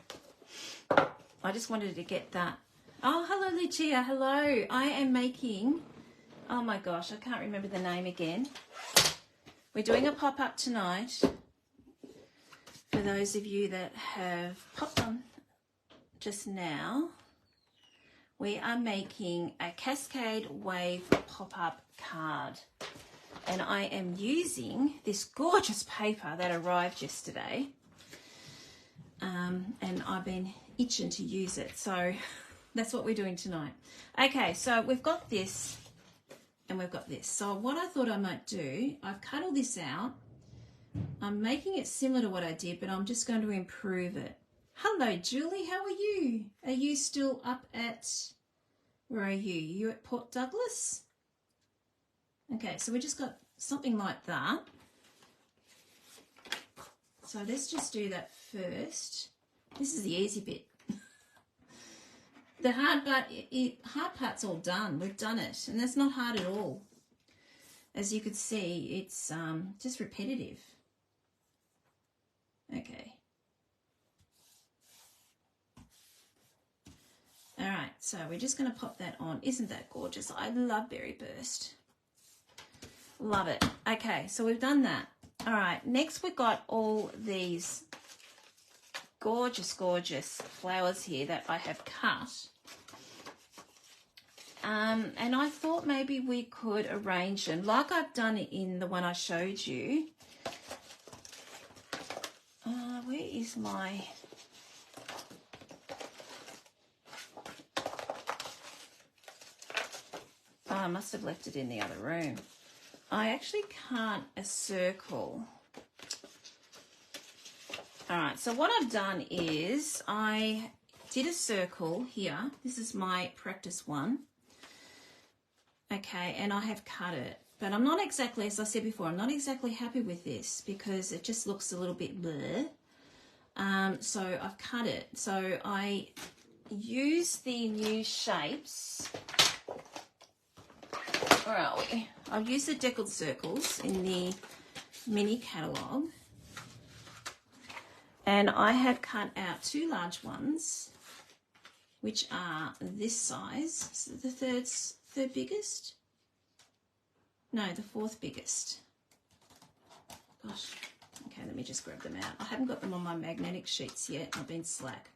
I just wanted to get that. Oh, hello, Lucia. Hello. I am making, oh my gosh, I can't remember the name again. We're doing a pop-up tonight. For those of you that have popped on just now, we are making a Cascade Wave pop-up card. And I am using this gorgeous paper that arrived yesterday. And I've been itching to use it. So that's what we're doing tonight. Okay, so we've got this and we've got this. So what I thought I might do, I've cut all this out. I'm making it similar to what I did, but I'm just going to improve it. Hello, Julie. How are you? Are you still up at, where are you? You at Port Douglas? Okay, so we just got something like that. So let's just do that first. This is the easy bit. The hard part's all done. We've done it, and that's not hard at all. As you could see, it's just repetitive. Okay. All right, so we're just going to pop that on. Isn't that gorgeous? I love Berry Burst. Love it. Okay, so we've done that. All right, next we've got all these gorgeous, gorgeous flowers here that I have cut. And I thought maybe we could arrange them like I've done it in the one I showed you. Where is my... Oh, I must have left it in the other room. I actually can't a circle. All right, so what I've done is I did a circle here. This is my practice one. Okay, and I have cut it. But I'm not exactly, as I said before, I'm not exactly happy with this because it just looks a little bit blur. So I've cut it. So I use the new shapes. Where are we? I've used the deckled circles in the mini catalogue. And I have cut out two large ones, which are this size. So the third biggest? No, the fourth biggest. Gosh. Okay, let me just grab them out. I haven't got them on my magnetic sheets yet. I've been slack.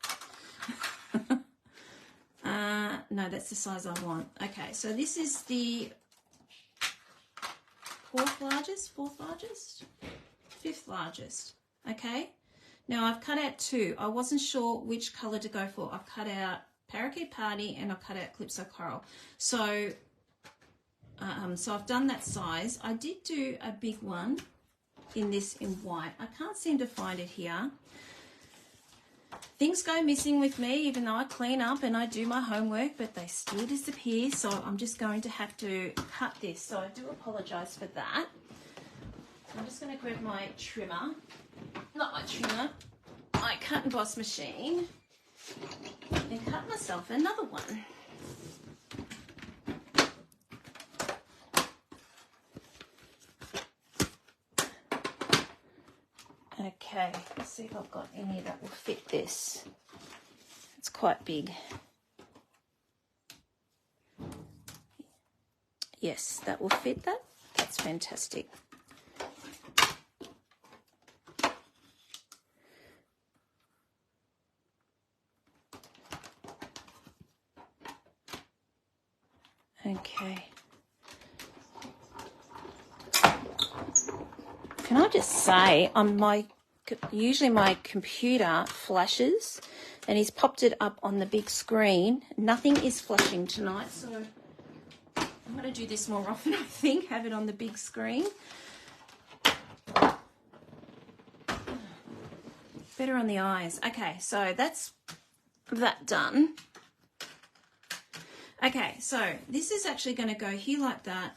No, that's the size I want. Okay, so this is the fifth largest. Okay, now I've cut out two. I wasn't sure which colour to go for. I've cut out Parakeet Party and I've cut out Calypso Coral. So I've done that size. I did do a big one in this in white. I can't seem to find it here. Things go missing with me, even though I clean up and I do my homework, but they still disappear. So I'm just going to have to cut this. So I do apologise for that. I'm just going to grab my trimmer, not my trimmer, my cut and boss machine, and cut myself another one. Okay, let's see if I've got any that will fit this. It's quite big. Yes, that will fit that. That's fantastic. Okay. Can I just say, usually my computer flashes and he's popped it up on the big screen. Nothing is flashing tonight, so I'm going to do this more often, I think, have it on the big screen. Better on the eyes. Okay, so that's that done. Okay, so this is actually going to go here like that.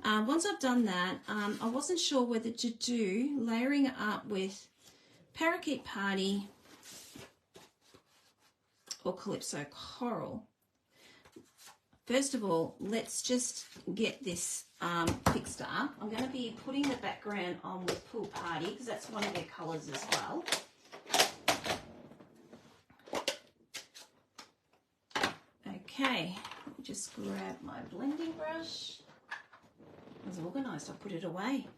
Once I've done that, I wasn't sure whether to do layering it up with Parakeet Party or Calypso Coral. First of all, let's just get this fixed up. I'm going to be putting the background on with Pool Party because that's one of their colours as well. Okay, let me just grab my blending brush. It was organised, I put it away.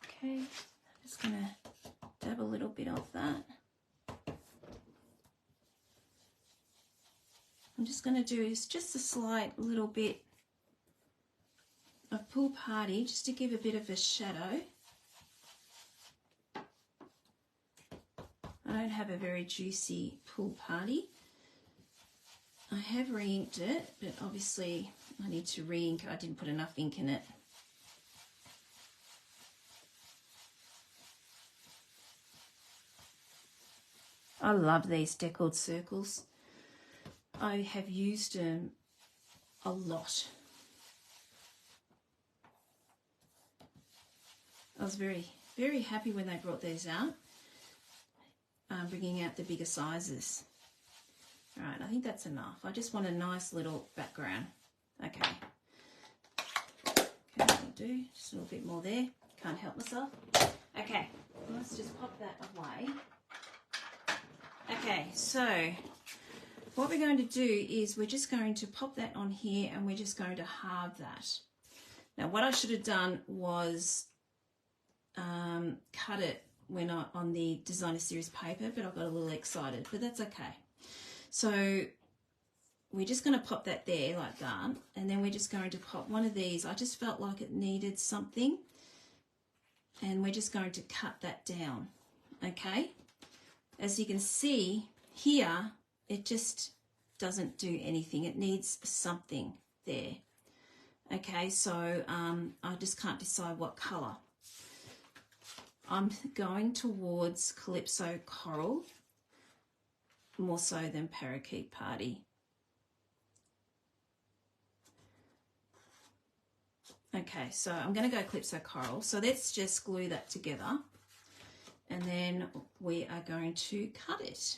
Okay, just going to dab a little bit of that. I'm just going to do is just a slight little bit of Pool Party just to give a bit of a shadow. I don't have a very juicy Pool Party. I have re-inked it, but obviously I need to re-ink. I didn't put enough ink in it. I love these deckled circles. I have used them a lot. I was very, very happy when they brought these out, bringing out the bigger sizes. All right, I think that's enough. I just want a nice little background. Okay. Okay, that'll do. Just a little bit more there. Can't help myself. Okay, let's just pop that away. Okay, so what we're going to do is we're just going to pop that on here and we're just going to halve that. Now what I should have done was cut it when on the designer series paper, but I got a little excited, but that's okay. So we're just going to pop that there like that, and then we're just going to pop one of these. I just felt like it needed something, and we're just going to cut that down. Okay, as you can see here, it just doesn't do anything. It needs something there. Okay, so I just can't decide what colour. I'm going towards Calypso Coral more so than Parakeet Party. Okay, so I'm going to go Calypso Coral. So let's just glue that together and then we are going to cut it.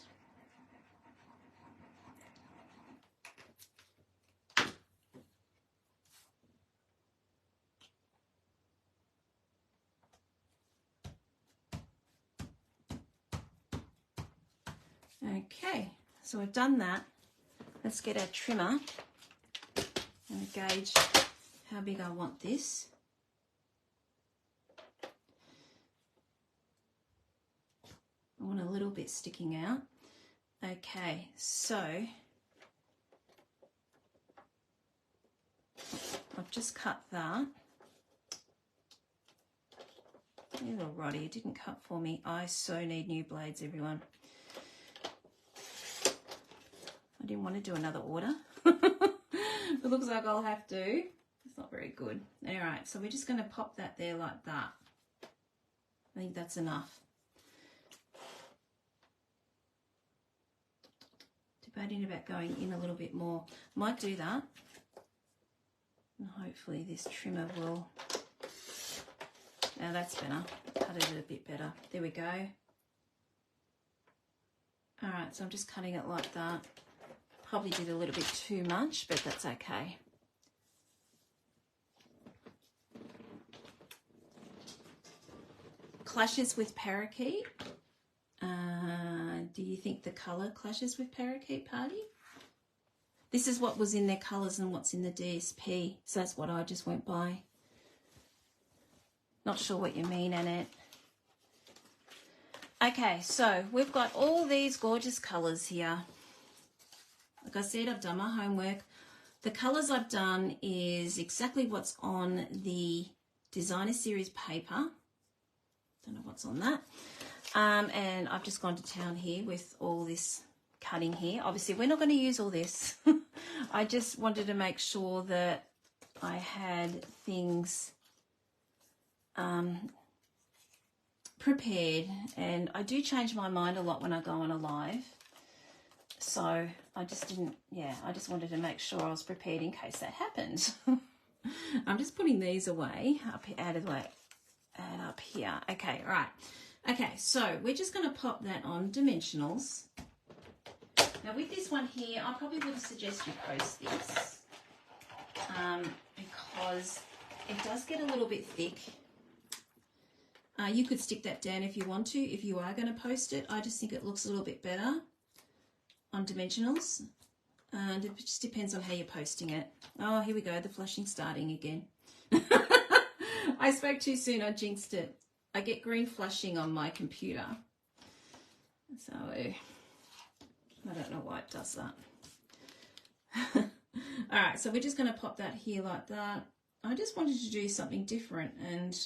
Okay, so I've done that. Let's get our trimmer and gauge how big I want this. I want a little bit sticking out. Okay, so I've just cut that. You little Roddy, it didn't cut for me. I so need new blades, everyone. I didn't want to do another order. It looks like I'll have to. It's not very good. All right, so we're just going to pop that there like that. I think that's enough. Debating about going in a little bit more. Might do that. And hopefully this trimmer will... Now that's better. Cut it a bit better. There we go. All right, so I'm just cutting it like that. Probably did a little bit too much, but that's okay. Clashes with Parakeet. Do you think the colour clashes with Parakeet Party? This is what was in their colours and what's in the DSP, so that's what I just went by. Not sure what you mean, Annette. Okay, so we've got all these gorgeous colours here. Like I said, I've done my homework. The colours I've done is exactly what's on the designer series paper. Don't know what's on that. And I've just gone to town here with all this cutting here. Obviously, we're not going to use all this. I just wanted to make sure that I had things prepared, and I do change my mind a lot when I go on a live. So I just didn't, I just wanted to make sure I was prepared in case that happened. I'm just putting these away, up out of the way, and up here. Okay, right. Okay, so we're just going to pop that on dimensionals. Now with this one here, I probably would suggest you post this because it does get a little bit thick. You could stick that down if you want to, if you are going to post it. I just think it looks a little bit better on dimensionals. And it just depends on how you're posting it. Oh, here we go, the flashing starting again. I spoke too soon, I jinxed it. I get green flashing on my computer. So, I don't know why it does that. All right, so we're just going to pop that here like that. I just wanted to do something different, and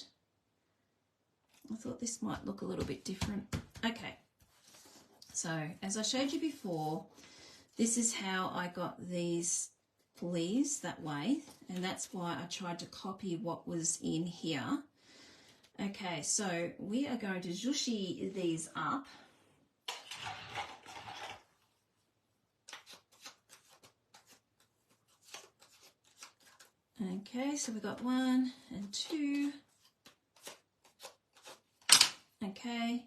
I thought this might look a little bit different. Okay, so as I showed you before, this is how I got these leaves that way, and that's why I tried to copy what was in here. Okay, so we are going to zhushy these up. Okay, so we've got 1 and 2. Okay,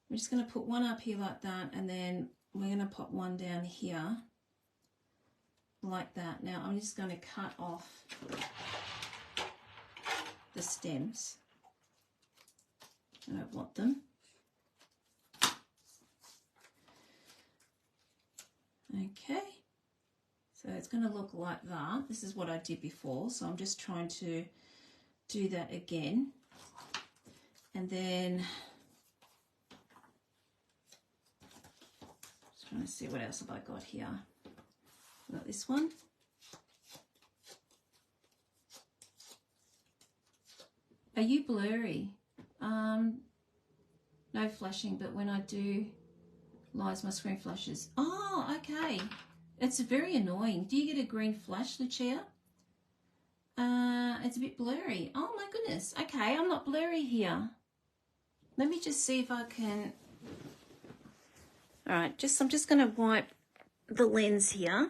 we're just going to put one up here like that, and then we're going to pop one down here like that. Now I'm just going to cut off the stems. I don't want them. Okay, so it's going to look like that. This is what I did before, so I'm just trying to do that again. And then just trying to see what else have I got here. I've got this one. Are you blurry? No flashing, but when I do lives, my screen flashes. Oh, okay. It's very annoying. Do you get a green flash, Lucia? It's a bit blurry. Oh my goodness. Okay, I'm not blurry here. Let me just see if I can. All right, I'm just going to wipe the lens here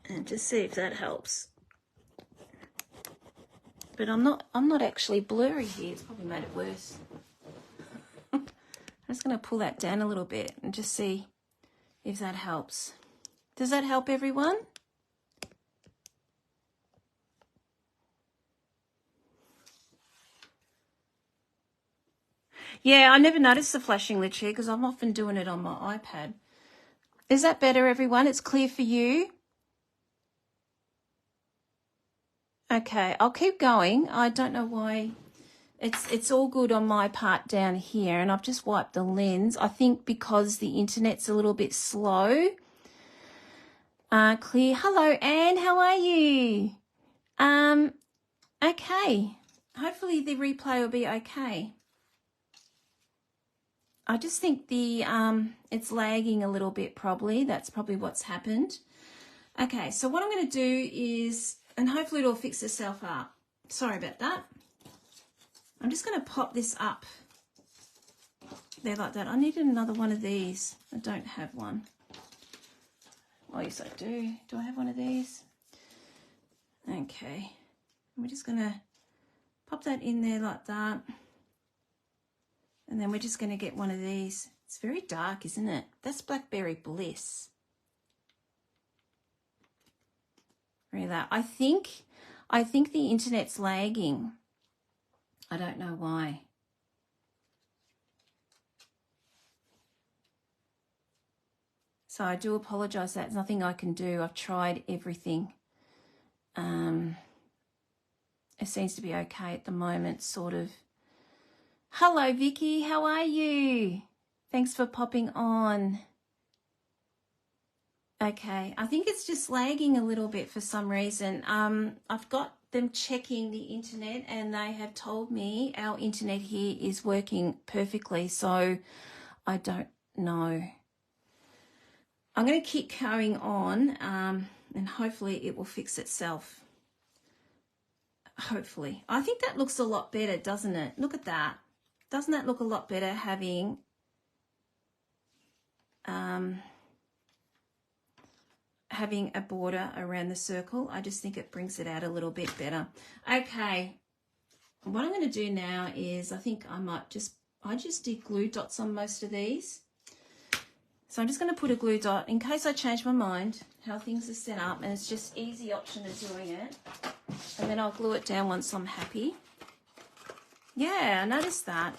and just see if that helps. But I'm not actually blurry here. It's probably made it worse. I'm just going to pull that down a little bit and just see if that helps. Does that help everyone? Yeah, I never noticed the flashing literally because I'm often doing it on my iPad. Is that better, everyone? It's clear for you? Okay, I'll keep going. I don't know why. It's all good on my part down here, and I've just wiped the lens. I think because the internet's a little bit slow. Clear. Hello, Anne. How are you? Okay. Hopefully the replay will be okay. I just think it's lagging a little bit probably. That's probably what's happened. Okay, so what I'm going to do is, and hopefully it'll fix itself up. Sorry about that. I'm just going to pop this up there like that. I needed another one of these. I don't have one. Oh, yes, I do. Do I have one of these? Okay. We're just going to pop that in there like that. And then we're just going to get one of these. It's very dark, isn't it? That's Blackberry Bliss. Really, I think the internet's lagging. I don't know why. So I do apologise. That's nothing I can do. I've tried everything. It seems to be okay at the moment, sort of. Hello, Vicky. How are you? Thanks for popping on. Okay, I think it's just lagging a little bit for some reason. I've got them checking the internet, and they have told me our internet here is working perfectly, so I don't know. I'm going to keep going on, and hopefully it will fix itself. hopefully. I think that looks a lot better, doesn't it? Look at that. Doesn't that look a lot better having having a border around the circle? I just think it brings it out a little bit better. Okay, what I'm going to do now is I think I just did glue dots on most of these. So I'm just going to put a glue dot in case I change my mind how things are set up, and it's just easy option of doing it. And then I'll glue it down once I'm happy. Yeah, I noticed that.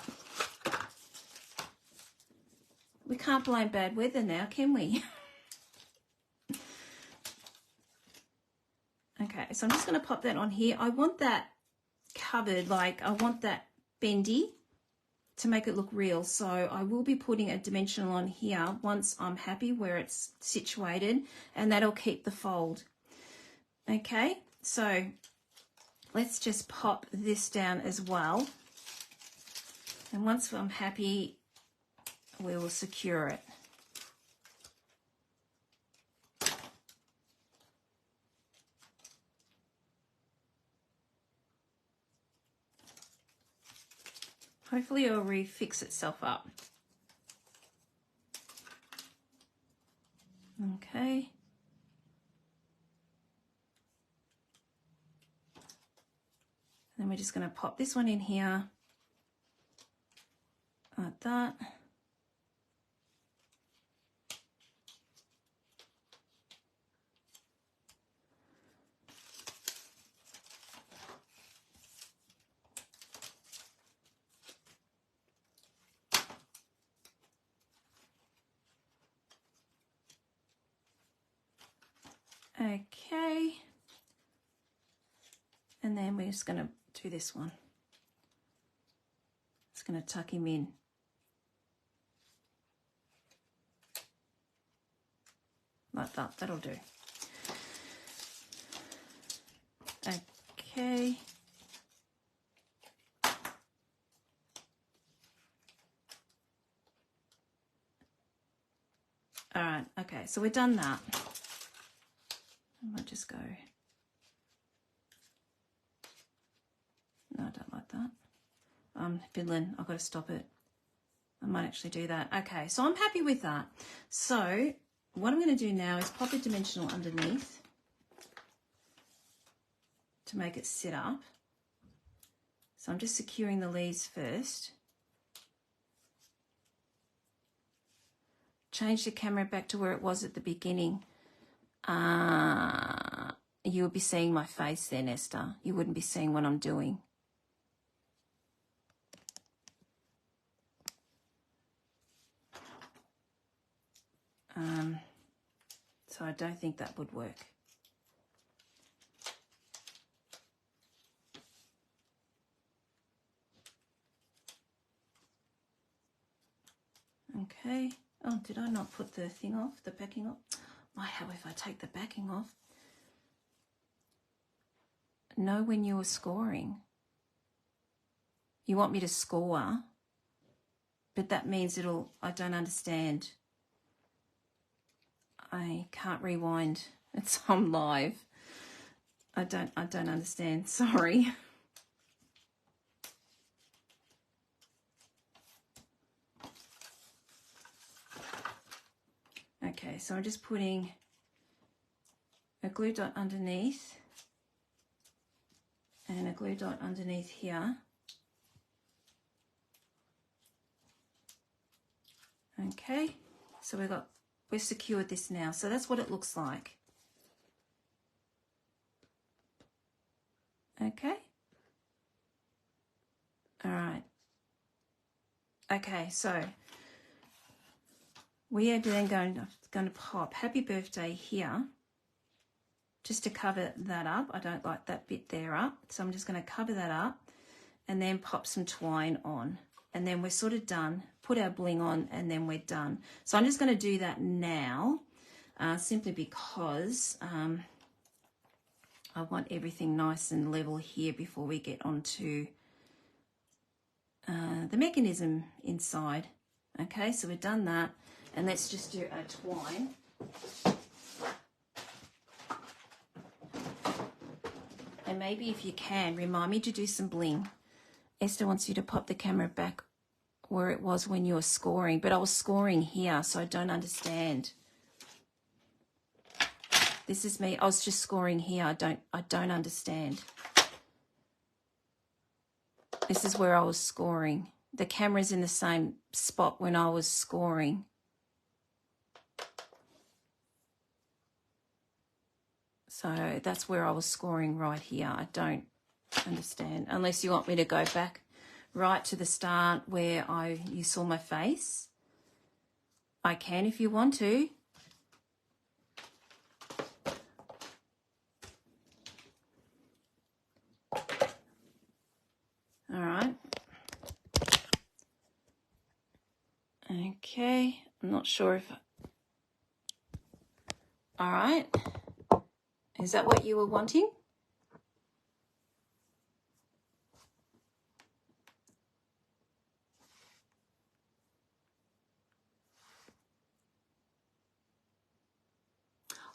We can't blame bad weather now, can we? Okay, so I'm just going to pop that on here. I want that covered, like I want that bendy to make it look real. So I will be putting a dimensional on here once I'm happy where it's situated, and that'll keep the fold. Okay, so let's just pop this down as well. And once I'm happy, we will secure it. Hopefully it'll refix itself up. Okay. Then we're just going to pop this one in here, like that. Okay, and then we're just going to do this one. Just going to tuck him in. Like that, that'll do. Okay. All right, okay, so we've done that. I might just go. No, I don't like that. Fiddling, I've got to stop it. I might actually do that. Okay, so I'm happy with that. So what I'm going to do now is pop a dimensional underneath to make it sit up. So I'm just securing the leaves first. Change the camera back to where it was at the beginning. You would be seeing my face then, Esther. You wouldn't be seeing what I'm doing. So I don't think that would work. Okay. Oh, did I not put the thing off, the backing off? Might have if I take the backing off. Know when you were scoring. You want me to score, but that means I don't understand. I can't rewind. It's on live. I don't understand. Sorry. Okay, so I'm just putting a glue dot underneath and a glue dot underneath here. Okay, so we've secured this now. So that's what it looks like. Okay. All right. Okay, so we are then going to pop happy birthday here just to cover that up. I don't like that bit there up, so I'm just going to cover that up and then pop some twine on, and then we're sort of done. Put our bling on and then we're done. So I'm just going to do that now simply because I want everything nice and level here before we get onto the mechanism inside. Okay, so we've done that, and let's just do a twine. And And maybe if you can, remind me to do some bling. Esther wants you to pop the camera back where it was when you were scoring, but I was scoring here, so I don't understand. This is me. I was just scoring here. I don't understand. This is where I was scoring. The camera's in the same spot when I was scoring. So that's where I was scoring right here. I don't understand. Unless you want me to go back right to the start where you saw my face. I can if you want to. All right. Okay. I'm not sure if... All right. Is that what you were wanting?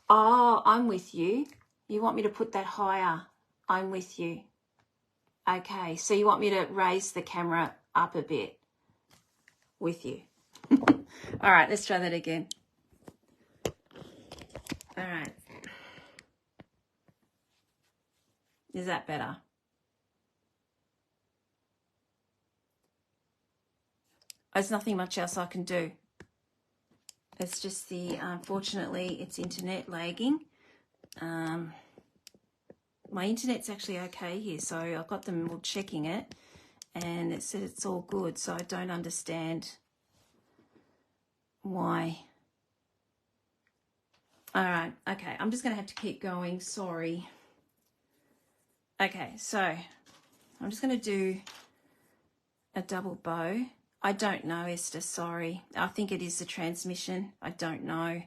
Oh, I'm with you. You want me to put that higher? I'm with you. Okay, so you want me to raise the camera up a bit with you. All right, let's try that again. All right. Is that better? There's nothing much else I can do. It's just unfortunately, it's internet lagging. My internet's actually okay here, so I've got them all checking it, and it said it's all good, so I don't understand why. All right, okay, I'm just going to have to keep going, sorry. Okay, so I'm just going to do a double bow. I don't know, Esther, sorry. I think it is the transmission. I don't know.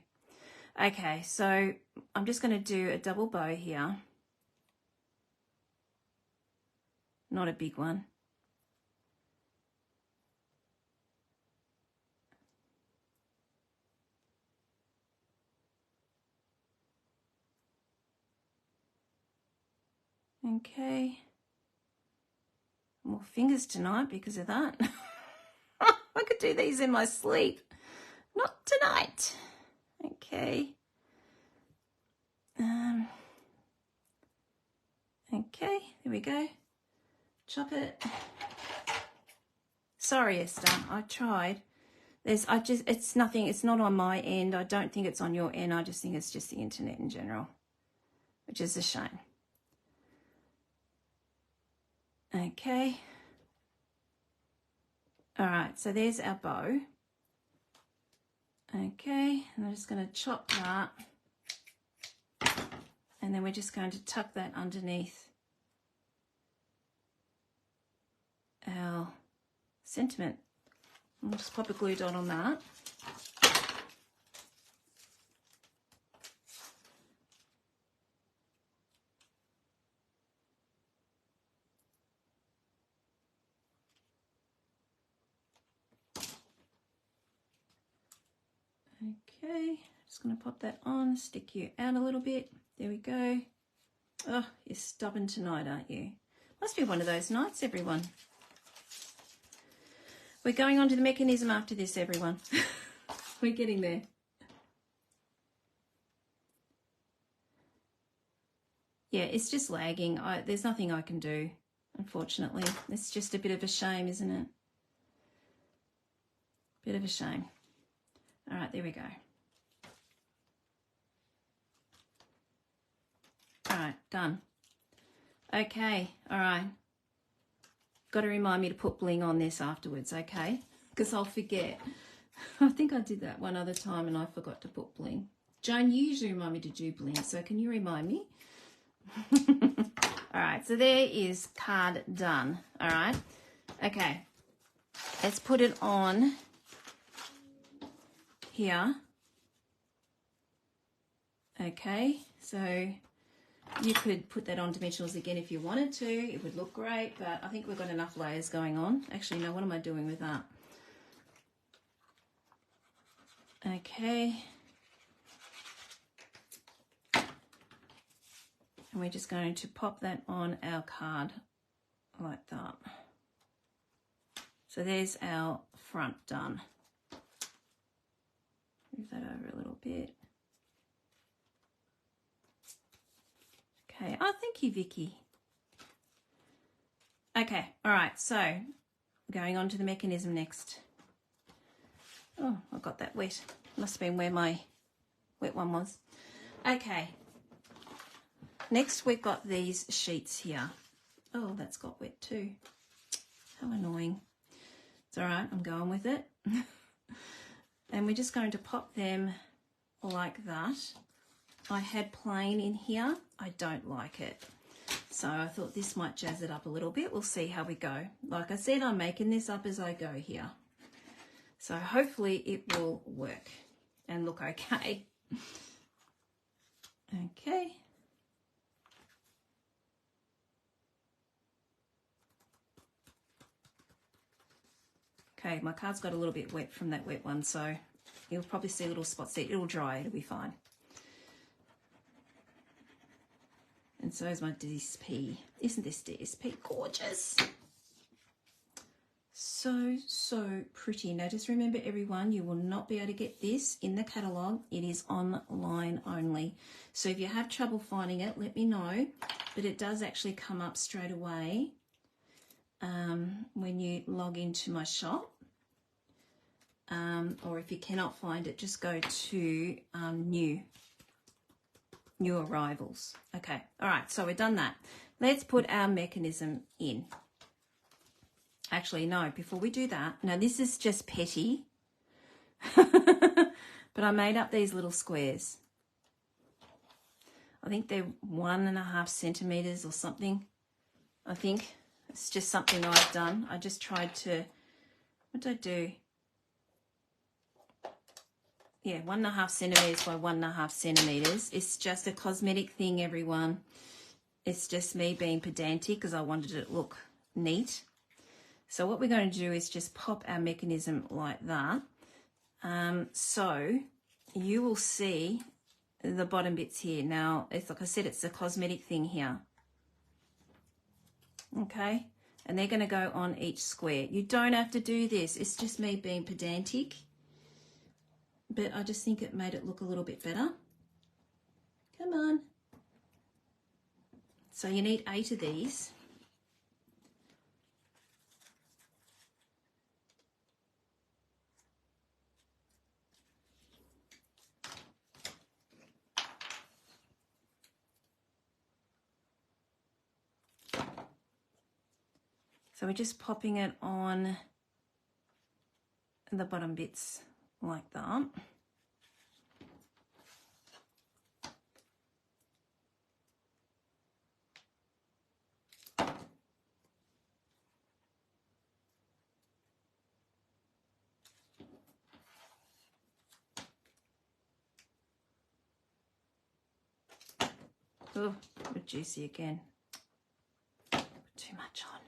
Okay, so I'm just going to do a double bow here. Not a big one. Okay. More fingers tonight because of that. I could do these in my sleep. Not tonight. Okay. Okay, there we go. Chop it. Sorry, Esther, I tried. It's nothing, it's not on my end. I don't think it's on your end. I just think it's just the internet in general, which is a shame. Okay. All right, so there's our bow. Okay, and I'm just going to chop that. And then we're just going to tuck that underneath our sentiment. I'll just pop a glue dot on that. Okay, just going to pop that on, stick you out a little bit. There we go. Oh, you're stubborn tonight, aren't you? Must be one of those nights, everyone. We're going on to the mechanism after this, everyone. We're getting there. Yeah, it's just lagging. There's nothing I can do, unfortunately. It's just a bit of a shame, isn't it? Bit of a shame. All right, there we go. All right, done. Okay, all right. Got to remind me to put bling on this afterwards, okay? Because I'll forget. I think I did that one other time and I forgot to put bling. Joan, you usually remind me to do bling, so can you remind me? All right, so there is card done. All right, okay. Let's put it on here. Okay, so you could put that on dimensionals again if you wanted to. It would look great, but I think we've got enough layers going on. Actually, no, what am I doing with that? Okay. And we're just going to pop that on our card like that. So there's our front done. Move that over a little bit. Okay, oh, thank you, Vicky. Okay, all right, so going on to the mechanism next. Oh, I got that wet. Must have been where my wet one was. Okay, next we've got these sheets here. Oh, that's got wet too. How annoying. It's all right, I'm going with it. And we're just going to pop them like that. I had plain in here. I don't like it. So I thought this might jazz it up a little bit. We'll see how we go. Like I said, I'm making this up as I go here. So hopefully it will work and look okay. Okay. Okay, my card's got a little bit wet from that wet one, so you'll probably see little spots there. It'll dry, it'll be fine. And so is my DSP. Isn't this DSP gorgeous? So, so pretty. Now just remember everyone, you will not be able to get this in the catalogue. It is online only. So if you have trouble finding it, let me know. But it does actually come up straight away when you log into my shop. Or if you cannot find it, just go to new arrivals. Okay, all right, so we've done that. Let's put our mechanism in. Actually, no, before we do that, now this is just petty, but I made up these little squares. I think they're 1.5 centimeters or something. I think it's just something I've done. I just tried to, what did I do? Yeah, 1.5 centimeters by 1.5 centimeters. It's just a cosmetic thing, everyone. It's just me being pedantic because I wanted it to look neat. So what we're going to do is just pop our mechanism like that. So you will see the bottom bits here. Now, it's like I said, it's a cosmetic thing here. Okay, and they're going to go on each square. You don't have to do this. It's just me being pedantic. But I just think it made it look a little bit better. Come on. So you need 8 of these. So we're just popping it on the bottom bits like that. Oh, a bit juicy again. Put too much on.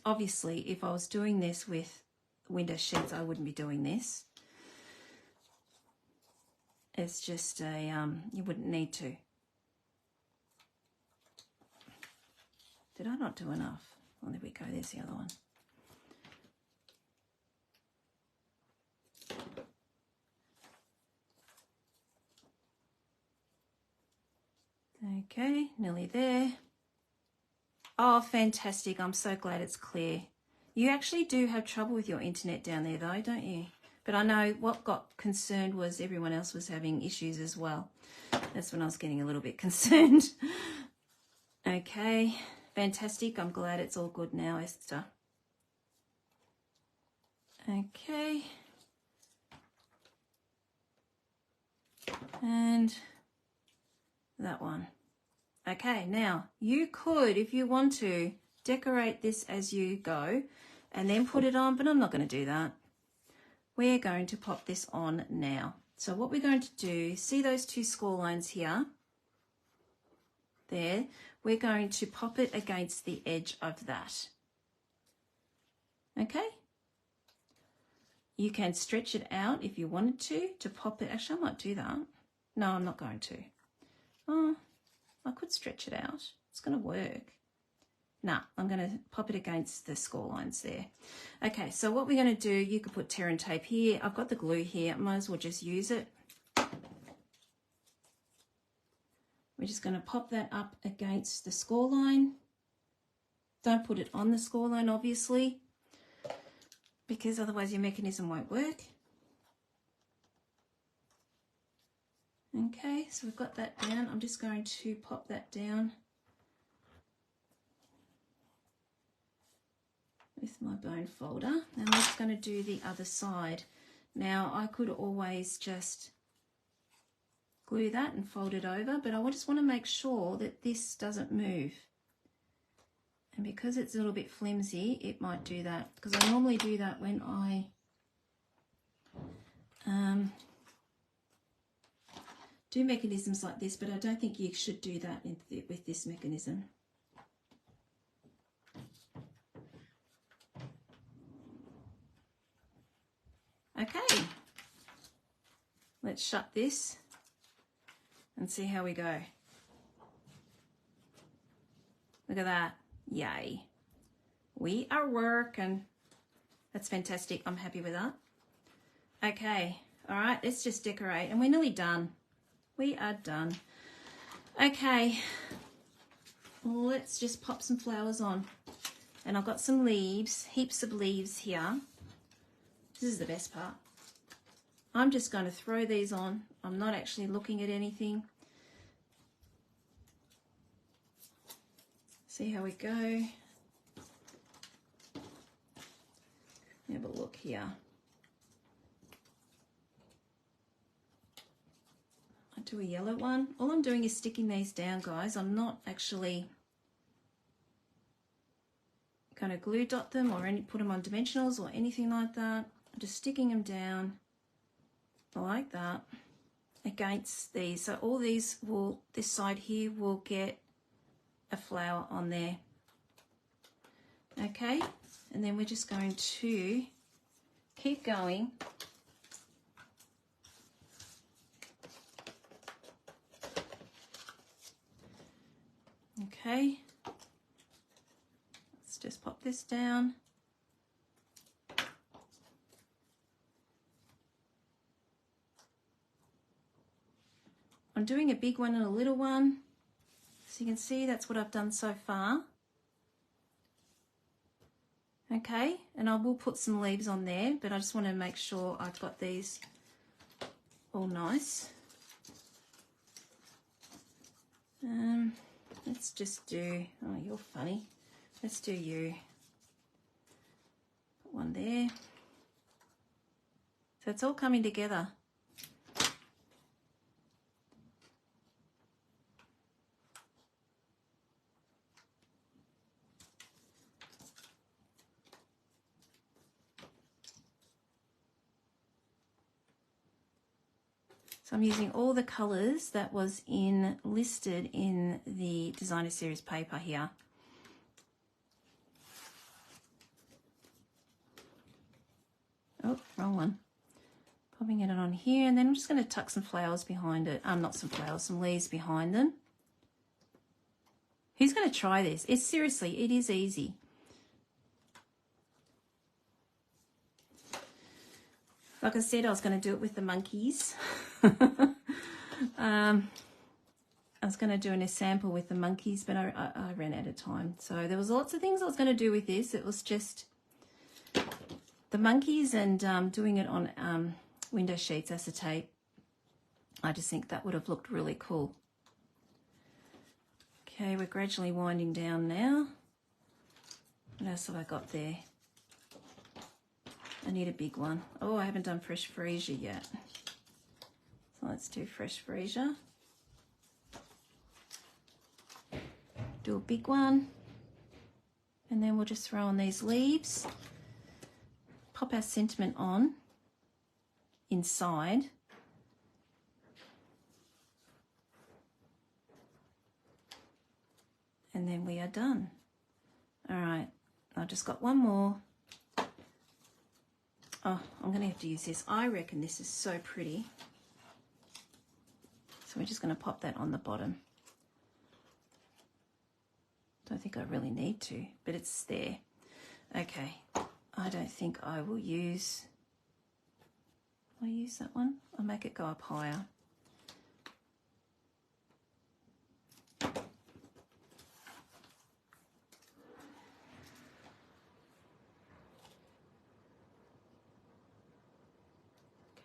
Obviously, if I was doing this with window sheets, I wouldn't be doing this. It's just a, you wouldn't need to. Did I not do enough? Oh, there we go, there's the other one. Okay, nearly there. Oh, fantastic. I'm so glad it's clear. You actually do have trouble with your internet down there though, don't you? But I know what got concerned was everyone else was having issues as well. That's when I was getting a little bit concerned. Okay, fantastic. I'm glad it's all good now, Esther. Okay. And that one. Okay, now you could, if you want to, decorate this as you go and then put it on, but I'm not going to do that. We're going to pop this on now. So what we're going to do, see those 2 score lines here? There. We're going to pop it against the edge of that. Okay? You can stretch it out if you wanted to pop it. Actually, I might do that. No, I'm not going to. Oh, I could stretch it out. It's going to work. No, I'm going to pop it against the score lines there. Okay, so what we're going to do, you could put tear and tape here. I've got the glue here. I might as well just use it. We're just going to pop that up against the score line. Don't put it on the score line, obviously, because otherwise your mechanism won't work. Okay, so we've got that down. I'm just going to pop that down with my bone folder. And I'm just going to do the other side. Now, I could always just glue that and fold it over, but I just want to make sure that this doesn't move. And because it's a little bit flimsy, it might do that, because I normally do that when I do mechanisms like this, but I don't think you should do that with this mechanism. Okay, let's shut this and see how we go. Look at that. Yay. We are working. That's fantastic. I'm happy with that. Okay. All right. Let's just decorate. And we're nearly done. We are done. Okay. Let's just pop some flowers on. And I've got some leaves. Heaps of leaves here. This is the best part. I'm just going to throw these on. I'm not actually looking at anything. See how we go. Have a look here. I do a yellow one. All I'm doing is sticking these down, guys. I'm not actually going to glue dot them or put them on dimensionals or anything like that. I'm just sticking them down like that against these. So all these will, this side here will get a flower on there. Okay, and then we're just going to keep going. Okay, let's just pop this down. I'm doing a big one and a little one. So you can see that's what I've done so far. Okay, and I will put some leaves on there, but I just want to make sure I've got these all nice. Let's just do, oh, you're funny. Let's do you. Put one there. So it's all coming together. So I'm using all the colours that was listed in the designer series paper here. Oh, wrong one. Popping it on here, and then I'm just going to tuck some flowers behind it. Not some flowers, some leaves behind them. Who's going to try this? It's seriously, it is easy. Like I said, I was going to do it with the monkeys. I was going to do a sample with the monkeys, but I ran out of time. So there was lots of things I was going to do with this. It was just the monkeys and doing it on window sheets, acetate. I just think that would have looked really cool. Okay, we're gradually winding down now. What else have I got there? I need a big one. Oh, I haven't done fresh freesia yet. So let's do fresh freesia. Do a big one. And then we'll just throw on these leaves. Pop our sentiment on inside. And then we are done. All right, I've just got one more. Oh, I'm going to have to use this. I reckon this is so pretty. So we're just going to pop that on the bottom. Don't think I really need to, but it's there. Okay, I don't think I will use... Will I use that one? I'll make it go up higher.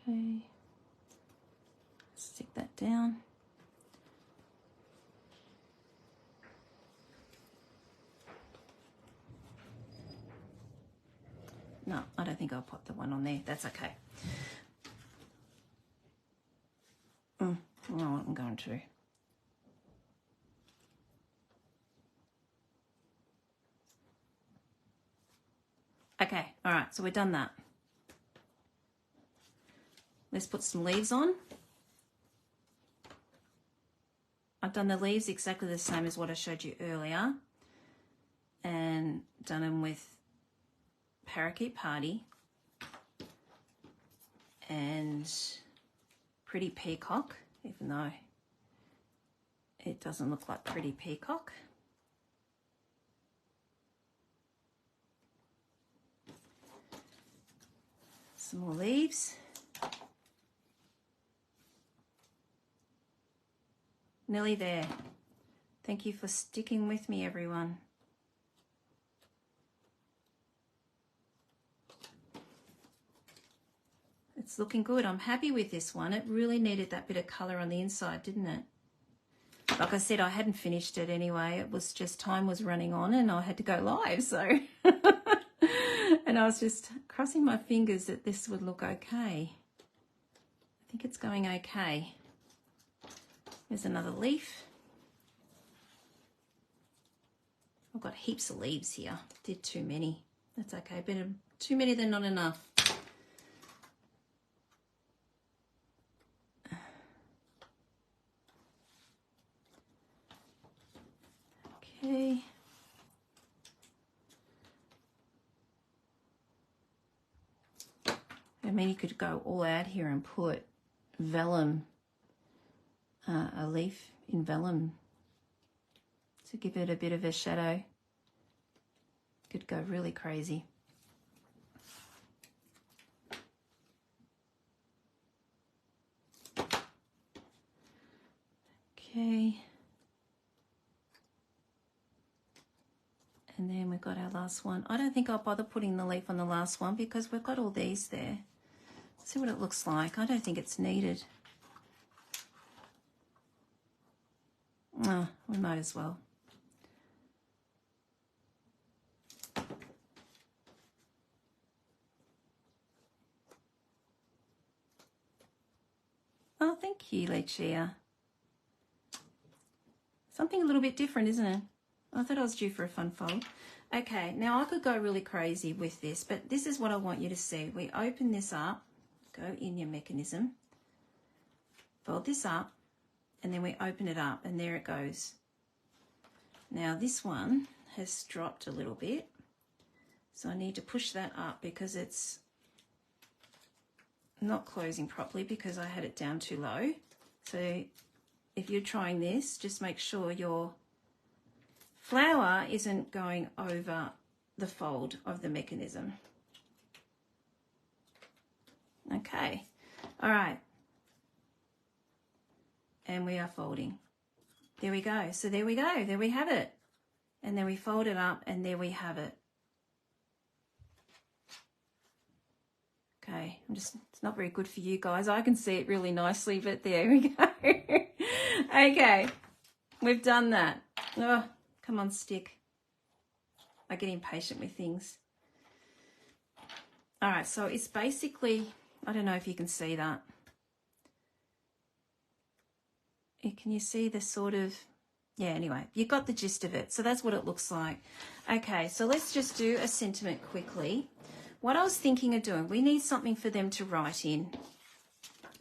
Okay, stick that down. No, I don't think I'll put the one on there. That's okay. No, I'm going to. Okay, all right, so we've done that. Let's put some leaves on. I've done the leaves exactly the same as what I showed you earlier, and done them with Parakeet Party and Pretty Peacock, even though it doesn't look like Pretty Peacock. Some more leaves. Nearly there. Thank you for sticking with me, everyone. It's looking good. I'm happy with this one. It really needed that bit of colour on the inside, didn't it? Like I said, I hadn't finished it anyway. It was just time was running on and I had to go live, so... And I was just crossing my fingers that this would look okay. I think it's going okay. There's another leaf. I've got heaps of leaves here. Did too many. That's okay. But too many, they're not enough. Okay. I mean, you could go all out here and put vellum, a leaf in vellum to give it a bit of a shadow. Could go really crazy. Okay. And then we've got our last one. I don't think I'll bother putting the leaf on the last one because we've got all these there. See what it looks like. I don't think it's needed. Oh, we might as well. Oh, thank you, Lucia. Something a little bit different, isn't it? I thought I was due for a fun fold. Okay, now I could go really crazy with this, but this is what I want you to see. We open this up, go in your mechanism, fold this up, and then we open it up, and there it goes. Now this one has dropped a little bit, so I need to push that up because it's not closing properly because I had it down too low. So if you're trying this, just make sure your flower isn't going over the fold of the mechanism. Okay, all right. And we are folding. There we go. So there we go. There we have it. And then we fold it up and there we have it. Okay, it's not very good for you guys. I can see it really nicely, but there we go. Okay, we've done that. Oh, come on, stick. I get impatient with things. All right, so it's basically, I don't know if you can see that. Can you see the sort of, yeah, anyway, you got the gist of it. So that's what it looks like. Okay, so let's just do a sentiment quickly. What I was thinking of doing, we need something for them to write in.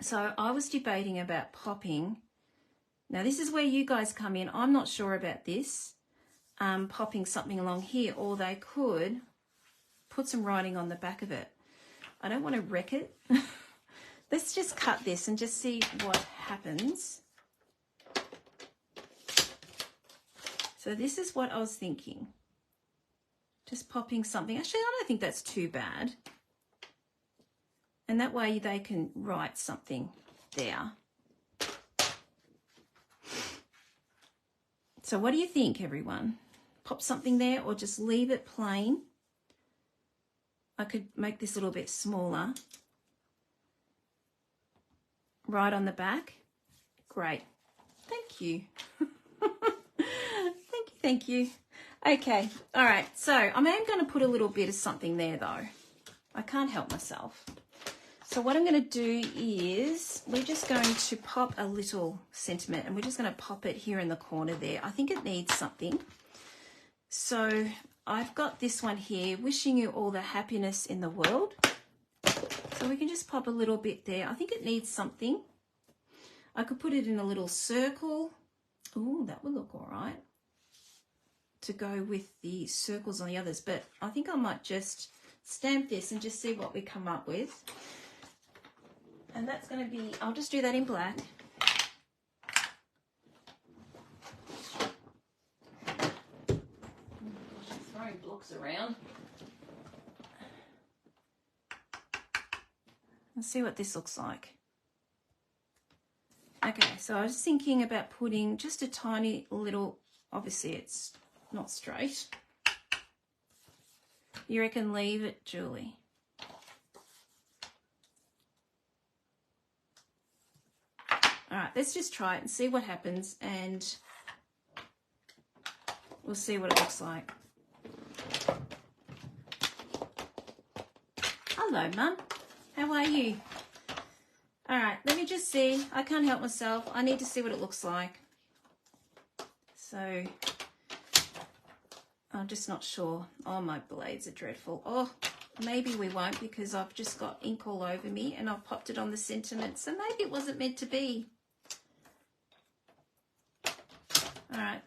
So I was debating about popping. Now this is where you guys come in. I'm not sure about this. Popping something along here, or they could put some writing on the back of it. I don't want to wreck it. Let's just cut this and just see what happens. So this is what I was thinking. Just popping something. Actually, I don't think that's too bad. And that way they can write something there. So what do you think, everyone? Pop something there or just leave it plain? I could make this a little bit smaller. Right on the back. Great. Thank you. Thank you. Okay. All right. So I am going to put a little bit of something there though. I can't help myself. So what I'm going to do is we're just going to pop a little sentiment and we're just going to pop it here in the corner there. I think it needs something. So I've got this one here, wishing you all the happiness in the world. So we can just pop a little bit there. I think it needs something. I could put it in a little circle. Oh, that would look all right to go with the circles on the others. But I think I might just stamp this and just see what we come up with. And that's going to be, I'll just do that in black. Oh gosh, I'm throwing blocks around. Let's see what this looks like. Okay, so I was thinking about putting just a tiny little, obviously it's not straight. You reckon leave it, Julie? All right, let's just try it and see what happens, and we'll see what it looks like. Hello, Mum. How are you? All right, let me just see. I can't help myself. I need to see what it looks like. So I'm just not sure. Oh, my blades are dreadful. Oh, maybe we won't because I've just got ink all over me and I've popped it on the sentiment. So maybe it wasn't meant to be. All right,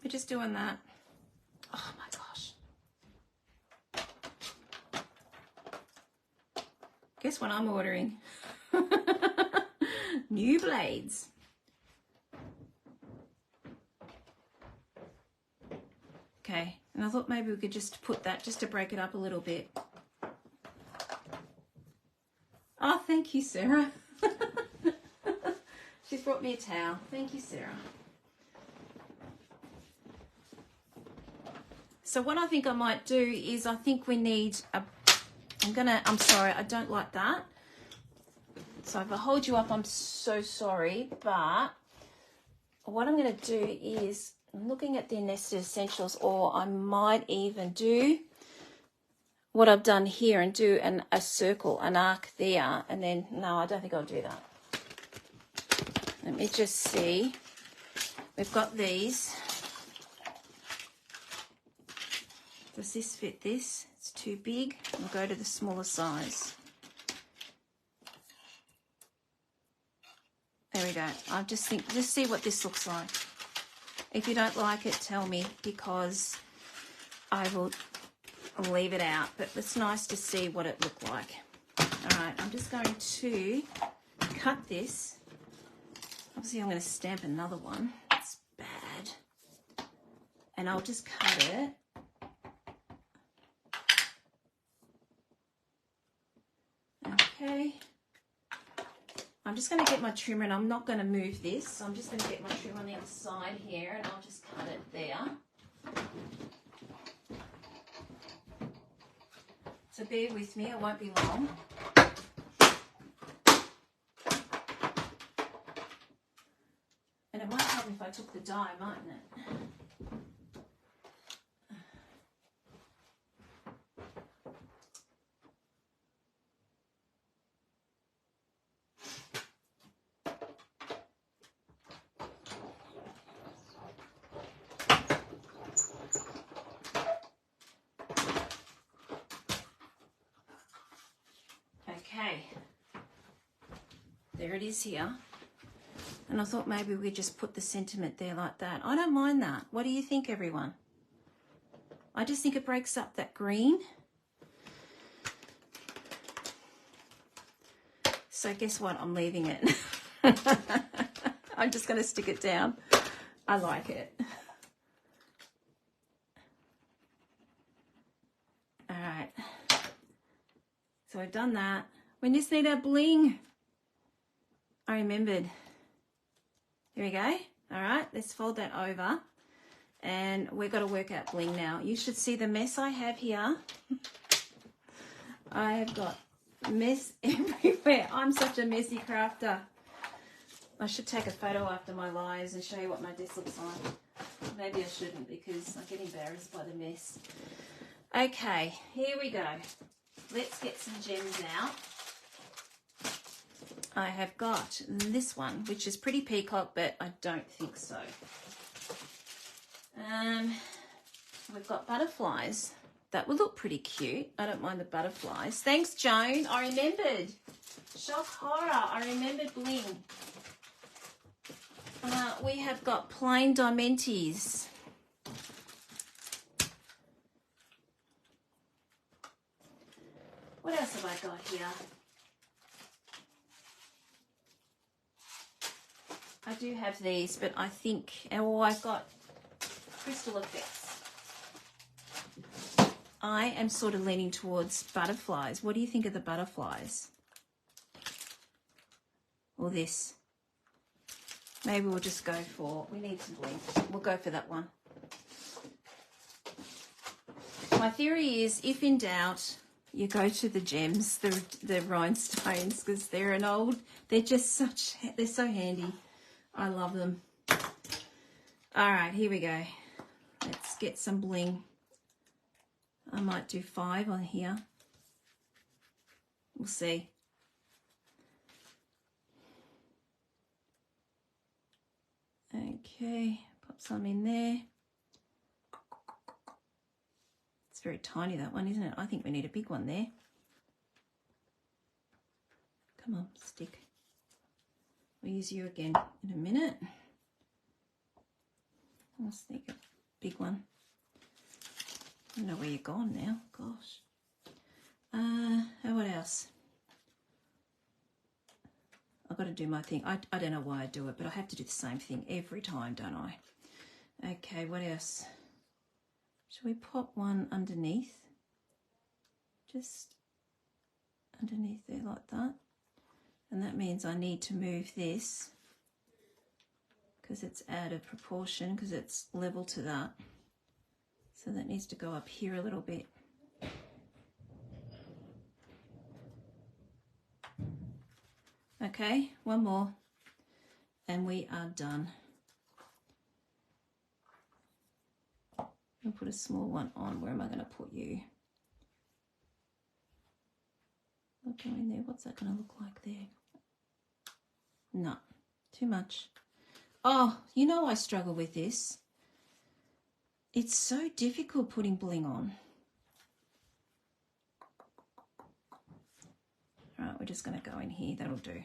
we're just doing that. Oh my gosh. Guess what I'm ordering? New blades. Okay, and I thought maybe we could just put that just to break it up a little bit. Oh, thank you, Sarah. She's brought me a towel. Thank you, Sarah. So what I think I might do is I think we need a, I'm sorry, I don't like that. So if I hold you up, I'm so sorry, but what I'm going to do is I'm looking at the Nested Essentials, or I might even do what I've done here and do a circle, an arc there, and then, no, I don't think I'll do that. Let me just see. We've got these. Does this fit this? It's too big. We'll go to the smaller size. There we go. I just see what this looks like. If you don't like it, tell me, because I will leave it out. But it's nice to see what it looked like. All right, I'm just going to cut this. Obviously, I'm going to stamp another one. It's bad. And I'll just cut it. Okay. I'm just going to get my trimmer, and I'm not going to move this. So I'm just going to get my trimmer on the other side here, and I'll just cut it there. So bear with me, it won't be long. And it might help if I took the die, mightn't it? Okay, there it is here. And I thought maybe we just put the sentiment there like that. I don't mind that. What do you think, everyone? I just think it breaks up that green. So guess what? I'm leaving it. I'm just going to stick it down. I like it. All right. So I've done that. We just need our bling. I remembered. Here we go. All right, let's fold that over. And we've got to work out bling now. You should see the mess I have here. I have got mess everywhere. I'm such a messy crafter. I should take a photo after my lives and show you what my desk looks like. Maybe I shouldn't because I get embarrassed by the mess. Okay, here we go. Let's get some gems out. I have got this one, which is pretty peacock, but I don't think so. We've got butterflies. That would look pretty cute. I don't mind the butterflies. Thanks, Joan. I remembered. Shock horror. I remembered bling. We have got plain diamantes. What else have I got here? I do have these, but I think, oh, I've got crystal effects. I am sort of leaning towards butterflies. What do you think of the butterflies? Or this? Maybe we'll just go for, we need some bling. We'll go for that one. My theory is, if in doubt, you go to the gems, the rhinestones, because they're an old, they're just such, they're so handy. I love them. All right, here we go. Let's get some bling. I might do 5 on here. We'll see. Okay, pop some in there. It's very tiny, that one, isn't it? I think we need a big one there. Come on, stick. We'll use you again in a minute. I'll sneak a big one. I don't know where you're gone now. Gosh. What else? I've got to do my thing. I don't know why I do it, but I have to do the same thing every time, don't I? Okay, what else? Shall we pop one underneath? Just underneath there like that. And that means I need to move this because it's out of proportion because it's level to that. So that needs to go up here a little bit. Okay, one more and we are done. I'll put a small one on. Where am I going to put you? Not going there. What's that going to look like there? No, too much. Oh, you know I struggle with this. It's so difficult putting bling on. All right, we're just going to go in here. That'll do.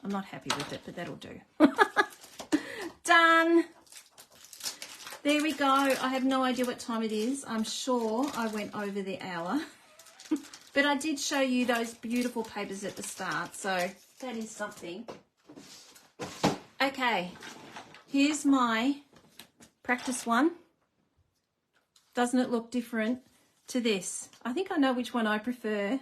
I'm not happy with it, but that'll do. Done. There we go. I have no idea what time it is. I'm sure I went over the hour. But I did show you those beautiful papers at the start, so that is something. Okay, here's my practice one. Doesn't it look different to this? I think I know which one I prefer.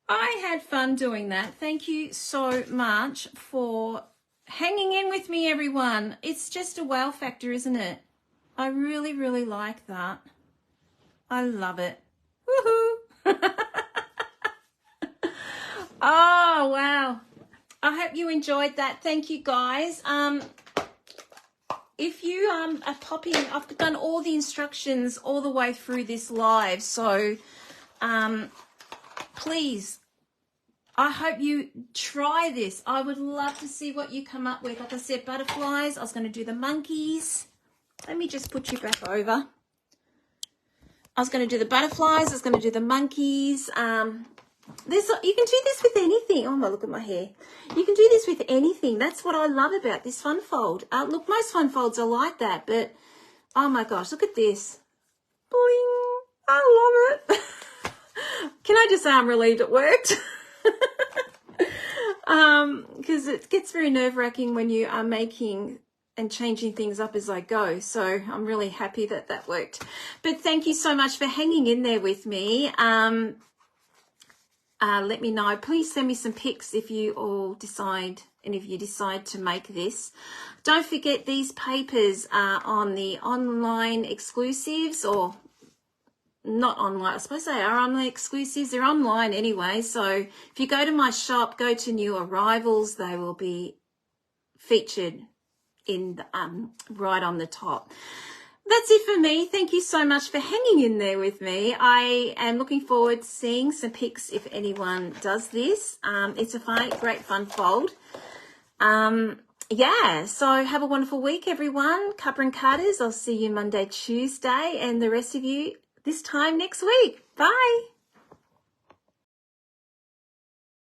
I had fun doing that. Thank you so much for hanging in with me, everyone. It's just a wow factor, isn't it? I really, really like that. I love it. Woohoo! Oh, wow. I hope you enjoyed that. Thank you, guys. If you are popping, I've done all the instructions all the way through this live, so please, I hope you try this. I would love to see what you come up with. Like I said, butterflies. I was going to do the monkeys. Let me just put you back over. I was going to do the butterflies. I was going to do the monkeys. You can do this with anything. Oh, my, look at my hair. You can do this with anything. That's what I love about this fun fold. Look, most fun folds are like that, but oh my gosh, look at this. Boing. I love it. Can I just say I'm relieved it worked? because it gets very nerve-wracking when you are making and changing things up as I go. So I'm really happy that that worked. But thank you so much for hanging in there with me. Let me know. Please send me some pics if you all decide, and if you decide to make this. Don't forget, these papers are on the online exclusives, or not online. I suppose they are on the exclusives. They're online anyway. So if you go to my shop, go to new arrivals, they will be featured in the, right on the top. That's it for me. Thank you so much for hanging in there with me. I am looking forward to seeing some pics if anyone does this. It's a great fun fold. Yeah, so have a wonderful week, everyone. Cuppa and Cutters, I'll see you Monday, Tuesday, and the rest of you this time next week. Bye.